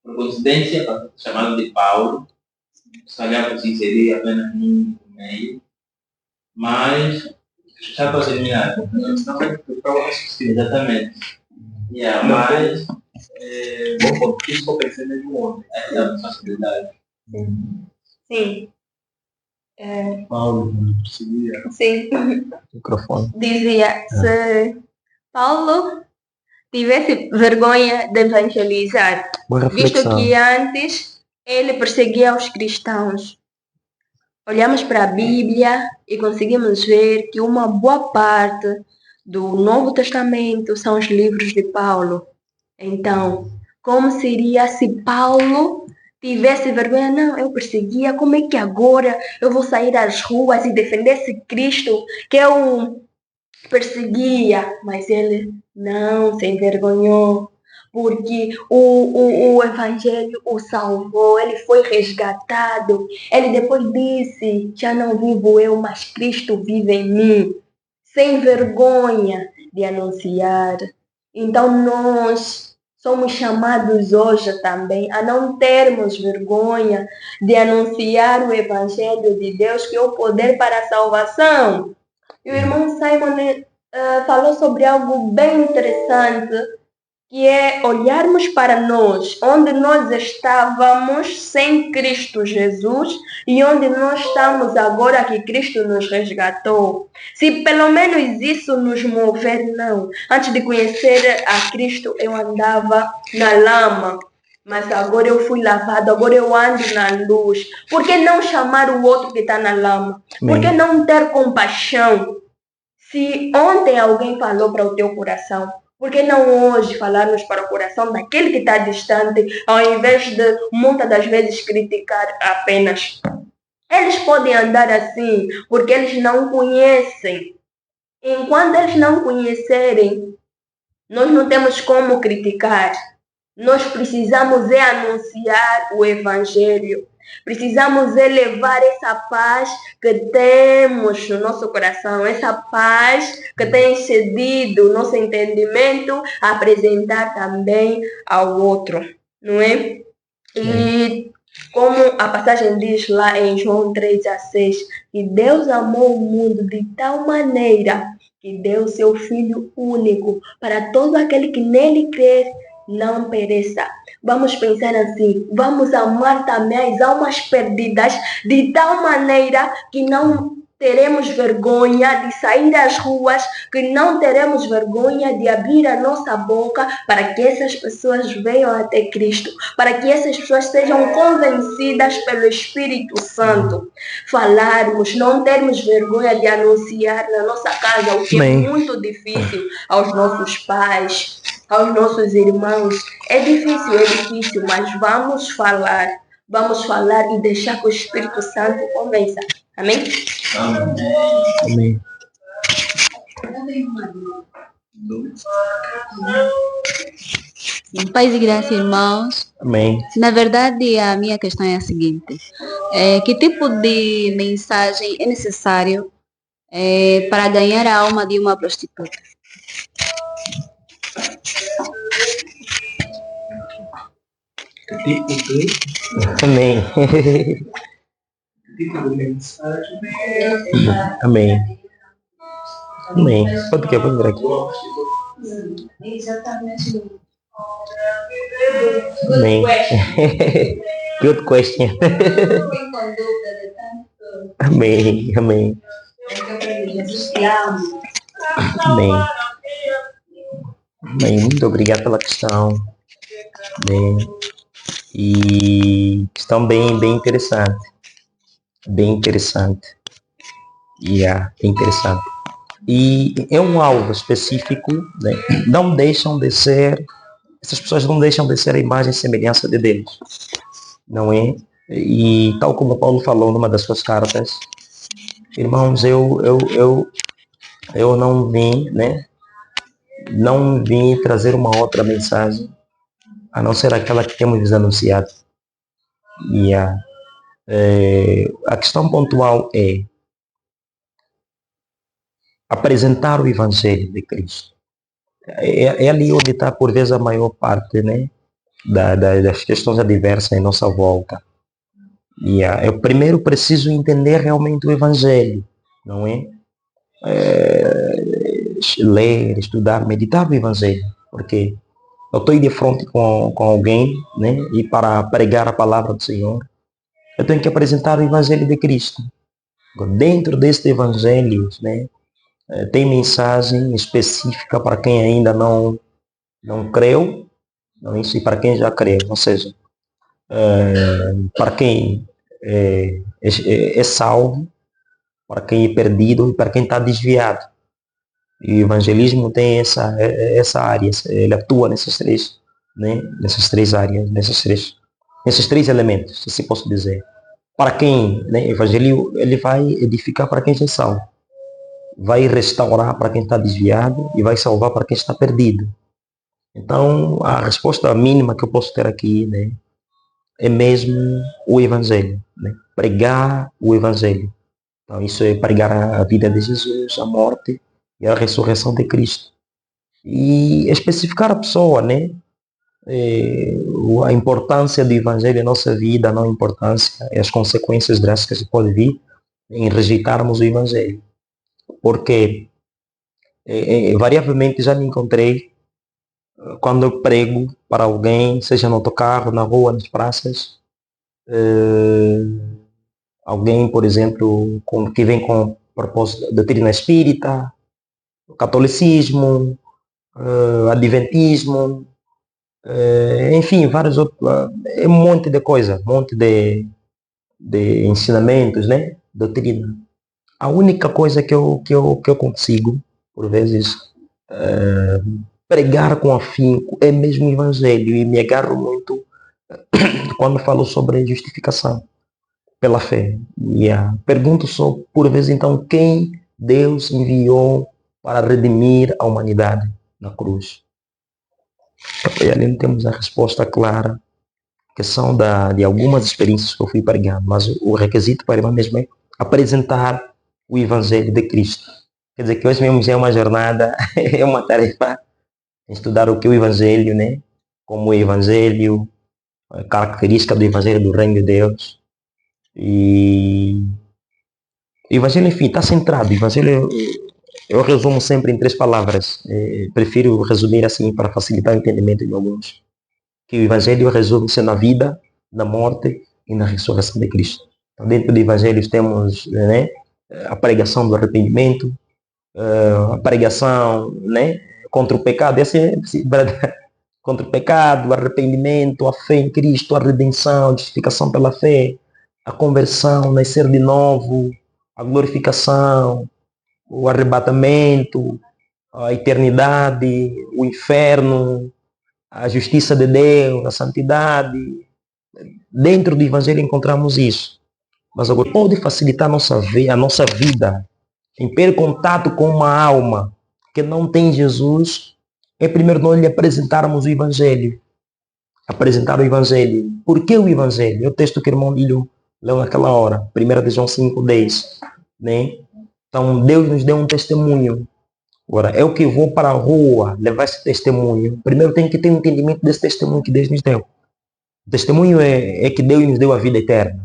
por coincidência, para ser chamado de Paulo, se calhar por se inserir apenas num meio, mas já para terminar, exatamente. Mas isso que eu pensei mesmo ontem, essa facilidade. Sim. Paulo perseguia. Sim. Microfone. Dizia, se Paulo tivesse vergonha de evangelizar, visto que antes ele perseguia os cristãos. Olhamos para a Bíblia e conseguimos ver que uma boa parte do Novo Testamento são os livros de Paulo. Então, como seria se Paulo tivesse vergonha? Não, eu perseguia, como é que agora eu vou sair às ruas e defender esse Cristo que eu perseguia? Mas ele não se envergonhou, porque o Evangelho o salvou, ele foi resgatado. Ele depois disse, já não vivo eu, mas Cristo vive em mim, sem vergonha de anunciar. Então nós somos chamados hoje também a não termos vergonha de anunciar o Evangelho de Deus, que é o poder para a salvação. E o irmão Simon falou sobre algo bem interessante, que é olharmos para nós, onde nós estávamos sem Cristo Jesus e onde nós estamos agora que Cristo nos resgatou. Se pelo menos isso nos mover, não. Antes de conhecer a Cristo, eu andava na lama, mas agora eu fui lavado, agora eu ando na luz. Por que não chamar o outro que está na lama? Por que não ter compaixão? Se ontem alguém falou para o teu coração, por que não hoje falarmos para o coração daquele que está distante, ao invés de muitas das vezes criticar apenas? Eles podem andar assim porque eles não conhecem. Enquanto eles não conhecerem, nós não temos como criticar. Nós precisamos anunciar o Evangelho. Precisamos levar essa paz que temos no nosso coração, essa paz que tem excedido o nosso entendimento, a apresentar também ao outro, não é? E como a passagem diz lá em João 3,16, que Deus amou o mundo de tal maneira que deu seu Filho único para todo aquele que nele crer não pereça. Vamos pensar assim, vamos amar também as almas perdidas de tal maneira que não teremos vergonha de sair às ruas, que não teremos vergonha de abrir a nossa boca para que essas pessoas venham até Cristo, para que essas pessoas sejam convencidas pelo Espírito Santo. Falarmos, não termos vergonha de anunciar na nossa casa, o que é muito difícil aos nossos pais, aos nossos irmãos. É difícil, mas vamos falar e deixar que o Espírito Santo convença. Amém? Amém. Paz e graça, irmãos. Amém. Na verdade, a minha questão é a seguinte: que tipo de mensagem é necessário para ganhar a alma de uma prostituta? Amém. Amém. Amém. Pode que? Pode vir aqui. Amém. Good question. Amém. Amém. Amém. Amém. Muito obrigado pela questão. Amém. E questão bem interessante. Bem interessante. Bem interessante. E é um alvo específico, né? Não deixam de ser, essas pessoas não deixam de ser a imagem e semelhança de Deus, não é? E tal como Paulo falou numa das suas cartas, irmãos, eu não vim, né? Não vim trazer uma outra mensagem, a não ser aquela que temos anunciado. A questão pontual é apresentar o Evangelho de Cristo. É ali onde está, por vezes, a maior parte, né, das questões adversas em nossa volta. Eu primeiro preciso entender realmente o Evangelho, não é? Ler, estudar, meditar o Evangelho, porque eu estou de frente com alguém, né, e para pregar a palavra do Senhor, eu tenho que apresentar o Evangelho de Cristo. Dentro deste Evangelho, né, tem mensagem específica para quem ainda não creu, não, isso, e para quem já creu, ou seja, para quem é salvo, para quem é perdido e para quem está desviado. E o evangelismo tem essa área, ele atua nessas três, né, nessas três áreas, nesses três elementos, se posso dizer. Para quem, né, o evangelho, ele vai edificar para quem já é salvo, vai restaurar para quem está desviado e vai salvar para quem está perdido. Então, a resposta mínima que eu posso ter aqui, né, é mesmo o Evangelho, né? Pregar o Evangelho. Então, isso é pregar a vida de Jesus, a morte e a ressurreição de Cristo. E especificar a pessoa, né, a importância do Evangelho em nossa vida, não a importância e as consequências drásticas que pode vir em rejeitarmos o Evangelho. Porque variavelmente já me encontrei quando eu prego para alguém, seja no autocarro, na rua, nas praças, alguém, por exemplo, que vem com propósito de doutrina espírita, catolicismo, adventismo, enfim, vários outros, um monte de coisa, um monte de ensinamentos, né? Doutrina. A única coisa que eu consigo, por vezes, pregar com afinco é mesmo o Evangelho, e me agarro muito quando falo sobre justificação pela fé. Pergunto só, por vezes, então, quem Deus enviou para redimir a humanidade na cruz? E ali não temos a resposta clara, que são de algumas experiências que eu fui pregando, mas o requisito para mim mesmo é apresentar o Evangelho de Cristo. Quer dizer que hoje mesmo já é uma jornada, é uma tarefa, estudar o que é o Evangelho, né? Como o Evangelho, a característica do Evangelho do Reino de Deus. E o Evangelho, enfim, está centrado. O Evangelho, eu resumo sempre em 3 palavras. Prefiro resumir assim para facilitar o entendimento de alguns. Que o Evangelho resume-se na vida, na morte e na ressurreição de Cristo. Então, dentro do Evangelho temos, né, a pregação do arrependimento, a pregação, né, contra o pecado, contra o pecado, o arrependimento, a fé em Cristo, a redenção, a justificação pela fé, a conversão, nascer de novo, a glorificação, o arrebatamento, a eternidade, o inferno, a justiça de Deus, a santidade. Dentro do Evangelho encontramos isso. Mas agora pode facilitar a nossa vida em ter contato com uma alma que não tem Jesus, é primeiro nós lhe apresentarmos o Evangelho. Apresentar o Evangelho. Por que o Evangelho? É o texto que o irmão Lílio leu naquela hora, 1 João 5,10. Né? Então Deus nos deu um testemunho. Agora, eu que vou para a rua levar esse testemunho, primeiro tem que ter um entendimento desse testemunho que Deus nos deu. O testemunho é que Deus nos deu a vida eterna.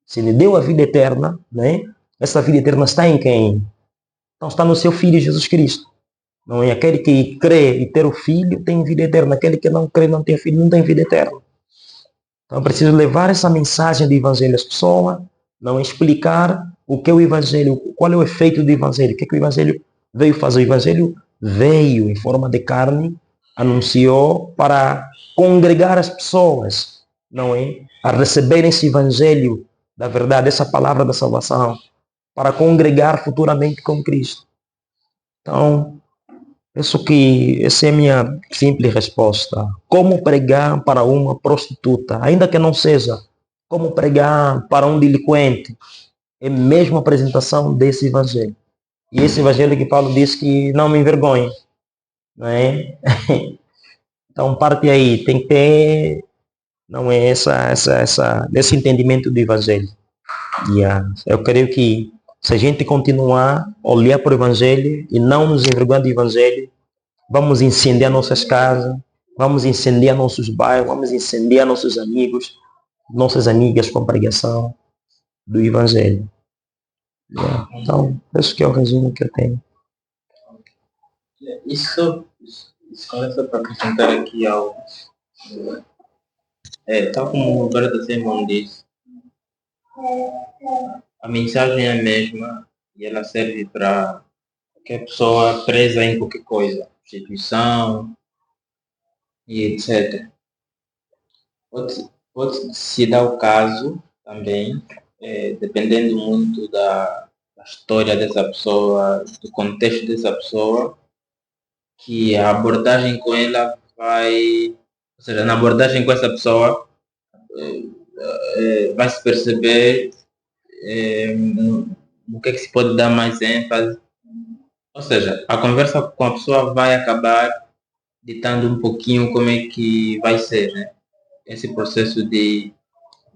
Se Ele deu a vida eterna, né? Essa vida eterna está em quem? Então está no seu Filho Jesus Cristo. Não é? Aquele que crê e ter o Filho tem vida eterna. Aquele que não crê e não tem Filho não tem vida eterna. Então é preciso levar essa mensagem do Evangelho às pessoas, não explicar o que é o Evangelho, qual é o efeito do Evangelho, o que é que o Evangelho veio fazer. O Evangelho veio em forma de carne, anunciou para congregar as pessoas, não é? A receberem esse Evangelho da verdade, essa palavra da salvação, para congregar futuramente com Cristo. Então, essa é a minha simples resposta. Como pregar para uma prostituta, ainda que não seja, como pregar para um delinquente, é mesmo a apresentação desse Evangelho. E esse Evangelho que Paulo diz que não me envergonha, não é? Então parte aí, tem que ter, não é esse entendimento do Evangelho. Eu creio que se a gente continuar a olhar para o Evangelho e não nos envergonhar do Evangelho, vamos incendiar nossas casas, vamos incendiar nossos bairros, vamos incendiar nossos amigos, nossas amigas com a pregação do Evangelho. Então, acho que é o resumo que eu tenho. Isso começa para acrescentar aqui algo. Tal como o Brother Simon disse, a mensagem é a mesma e ela serve para qualquer pessoa presa em qualquer coisa, prostituição e etc. Pode se dar o caso também, dependendo muito da história dessa pessoa, do contexto dessa pessoa, que a abordagem com ela vai, ou seja, na abordagem com essa pessoa vai se perceber no que é que se pode dar mais ênfase. Ou seja, a conversa com a pessoa vai acabar ditando um pouquinho como é que vai ser, né? Esse processo de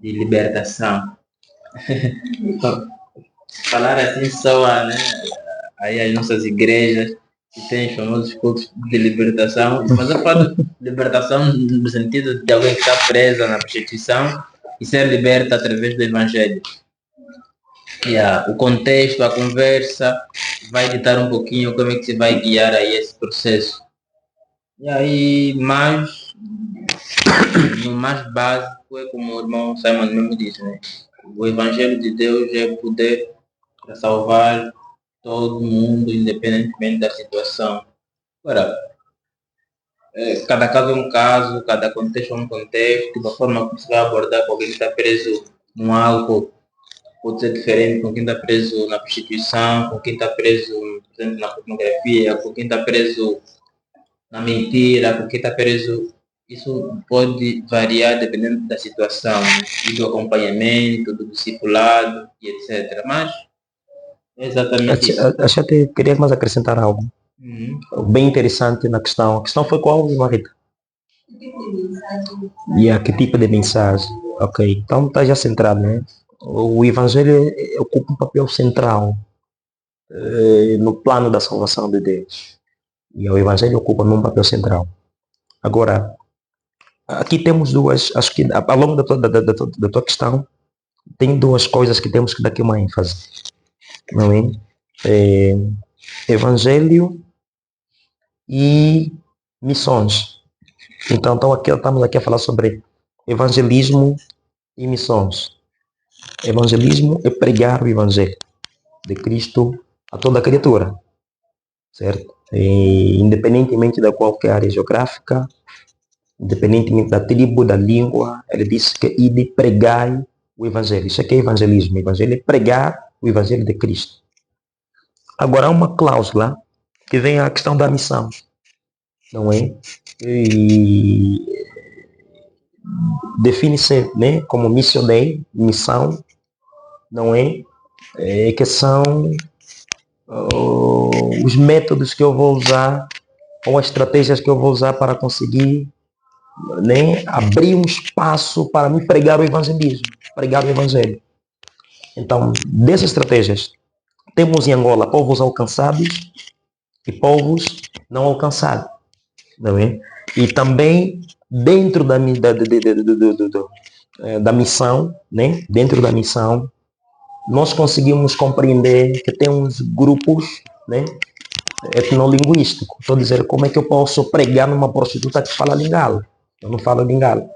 libertação. Falar assim soa, né? Aí as nossas igrejas, que tem os famosos cultos de libertação, mas eu falo de libertação no sentido de alguém que está presa na prostituição e ser liberta através do Evangelho. O contexto, a conversa vai ditar um pouquinho como é que se vai guiar aí esse processo. E aí, no mais básico, é como o irmão Simon mesmo disse, né? O Evangelho de Deus é poder para salvar todo mundo, independentemente da situação. Agora, cada caso é um caso, cada contexto é um contexto, da forma como se vai abordar com alguém que está preso no álcool pode ser diferente com quem está preso na prostituição, com quem está preso, por exemplo, na pornografia, com quem está preso na mentira, com quem está preso. Isso pode variar dependendo da situação, e do acompanhamento, do discipulado e etc. Mas é exatamente isso. Acho que queria mais acrescentar algo bem interessante na questão. A questão foi qual, Marita? Que tipo de mensagem? Ok, então está já centrado, né? O Evangelho ocupa um papel central no plano da salvação de Deus. E o Evangelho ocupa um papel central. Agora, aqui temos duas, acho que ao longo da tua questão, tem duas coisas que temos que dar aqui uma ênfase. Não é? Evangelho e missões. Então estamos aqui a falar sobre evangelismo e missões. Evangelismo é pregar o Evangelho de Cristo a toda criatura, certo? Independentemente da qualquer área geográfica, independentemente da tribo, da língua, ele disse que ide pregai o Evangelho. Isso aqui é evangelismo. O Evangelho é pregar o Evangelho de Cristo. Agora há uma cláusula que vem a questão da missão, não é? E define-se, né, como missionário, missão, não é? Que são os métodos que eu vou usar ou as estratégias que eu vou usar para conseguir, né, abrir um espaço para me pregar o evangelismo, pregar o evangelho. Então, dessas estratégias, temos em Angola povos alcançados e povos não alcançados, não é? E também dentro da missão, né? Dentro da missão, nós conseguimos compreender que tem uns grupos, né, etnolinguísticos. Estou dizendo, como é que eu posso pregar numa prostituta que fala lingala? Eu não falo lingala.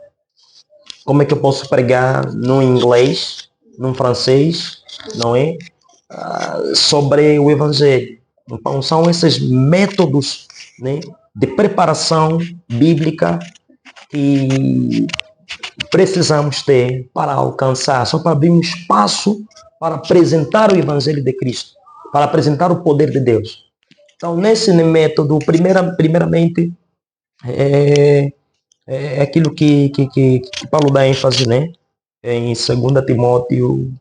Como é que eu posso pregar no inglês, no francês, não é? Sobre o Evangelho. Então, são esses métodos, né, de preparação bíblica que precisamos ter para alcançar, só para abrir um espaço para apresentar o Evangelho de Cristo, para apresentar o poder de Deus. Então, nesse método, primeiramente, é aquilo que Paulo dá ênfase, né? Em 2 Timóteo,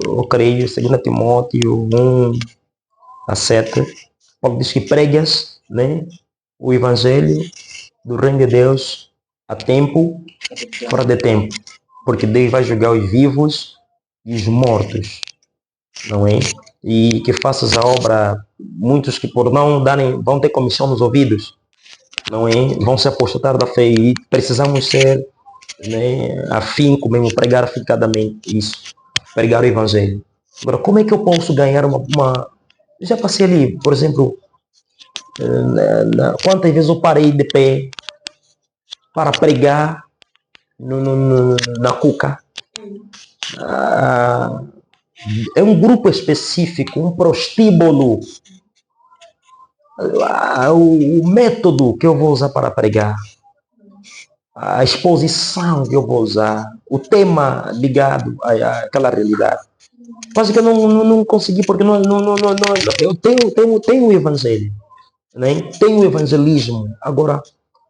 eu creio, 2 Timóteo 1:7, Paulo diz que pregas, né, o Evangelho do Reino de Deus a tempo, fora de tempo, porque Deus vai julgar os vivos e os mortos, não é? E que faças a obra, muitos que por não darem, vão ter comissão nos ouvidos, não é? Vão se apostatar da fé e precisamos ser, né, afinco mesmo, pregar afincadamente isso, pregar o Evangelho. Agora, como é que eu posso ganhar uma... Eu já passei ali, por exemplo, quantas vezes eu parei de pé para pregar na Cuca? É um grupo específico, um prostíbulo. O método que eu vou usar para pregar, a exposição que eu vou usar, o tema ligado àquela realidade. Quase que eu não consegui, porque eu tenho o Evangelho, né? Tenho o evangelismo. Agora,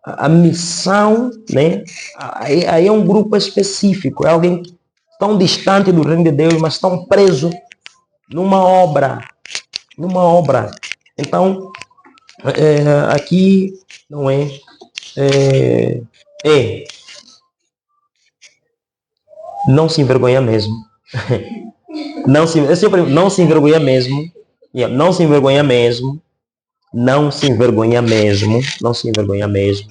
a missão, né? Aí é um grupo específico, é alguém tão distante do reino de Deus, mas tão preso numa obra. Então, aqui não não se envergonha mesmo. Não se envergonha mesmo. Não se envergonha mesmo não se envergonhar mesmo, não se envergonhar mesmo.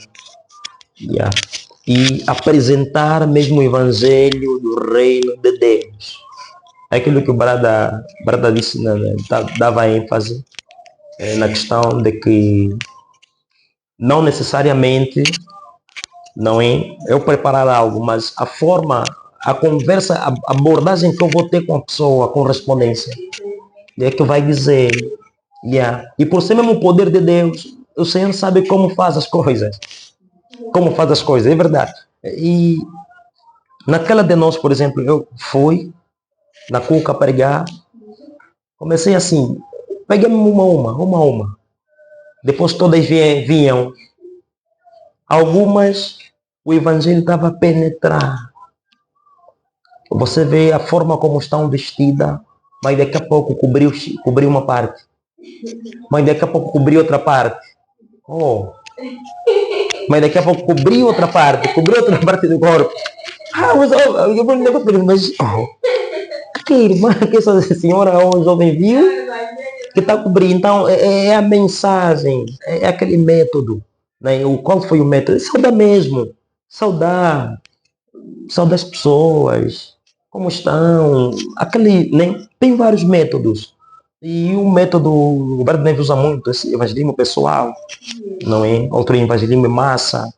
Yeah. E apresentar mesmo o evangelho do reino de Deus. É aquilo que o Brada disse, dava ênfase na questão de que não necessariamente, não é eu preparar algo, mas a forma, a conversa, a abordagem que eu vou ter com a pessoa, a correspondência, é que vai dizer. Yeah. E por ser mesmo o poder de Deus, o Senhor sabe como faz as coisas. Como faz as coisas, é verdade. E naquela de nós, por exemplo, eu fui na Cuca pregar, comecei assim, peguei uma. Depois todas vinham. Algumas, o evangelho estava a penetrar. Você vê a forma como estão vestidas, mas daqui a pouco cobriu uma parte. Mas daqui a pouco cobriu outra parte. Mas daqui a pouco cobriu outra parte do corpo. Mas que irmã, que essa senhora ou jovem viu que está cobrindo? Então é a mensagem, é aquele método. Né? Qual foi o método? Saudar mesmo. Saudar as pessoas. Como estão? Aquele, né? Tem vários métodos. E o método, o Brad usa muito esse evangelismo pessoal, não é? Outro evangelismo em massa.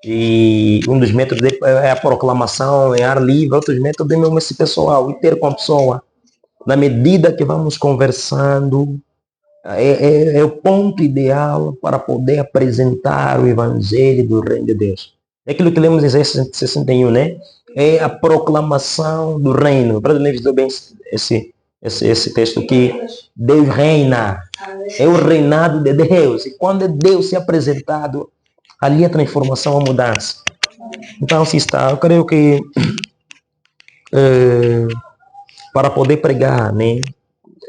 E um dos métodos é a proclamação em ar livre, outros métodos é mesmo esse pessoal, e ter com a pessoa. Na medida que vamos conversando, é o ponto ideal para poder apresentar o evangelho do reino de Deus. É aquilo que lemos em Isaías 61, né? É a proclamação do reino. O Brad deu bem esse texto que Deus reina. É o reinado de Deus. E quando é Deus se apresentado, ali a transformação, a mudança. Então, assim está. Eu creio que para poder pregar, né,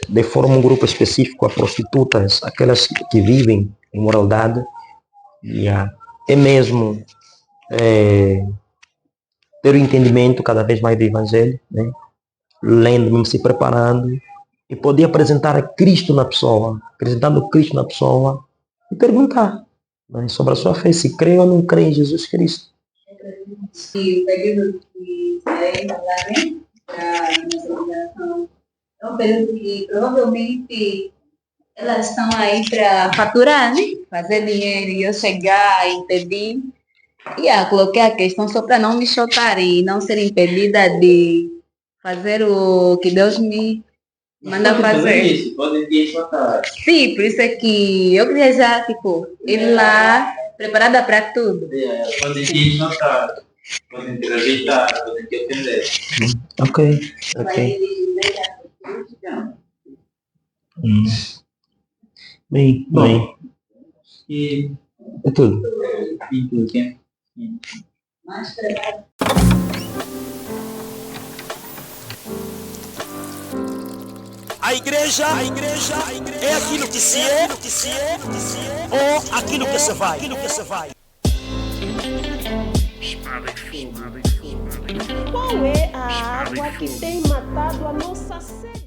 de forma um grupo específico a prostitutas, aquelas que vivem em moralidade, é mesmo ter o entendimento cada vez mais do evangelho, né, lendo, mesmo se preparando, e poder apresentar a Cristo na pessoa, apresentando Cristo na pessoa, e perguntar, né, sobre a sua fé, se crê ou não crê em Jesus Cristo. E o período que vai falar, né, para nossa organização, é um período que provavelmente elas estão aí para faturar, né, fazer dinheiro, e eu chegar e impedir, coloquei a questão só para não me chocarem e não ser impedida de fazer o que Deus me manda fazer. Isso, podem te chocar. Sim, por isso é que eu queria já, ir lá preparada para tudo. Podem te chocar, podem te rejeitar, podem te ofender. Ok. Bem. E É tudo. Mas preparado. A igreja é aquilo que se é, ou aquilo que se vai. Qual é a água que tem matado a nossa sede?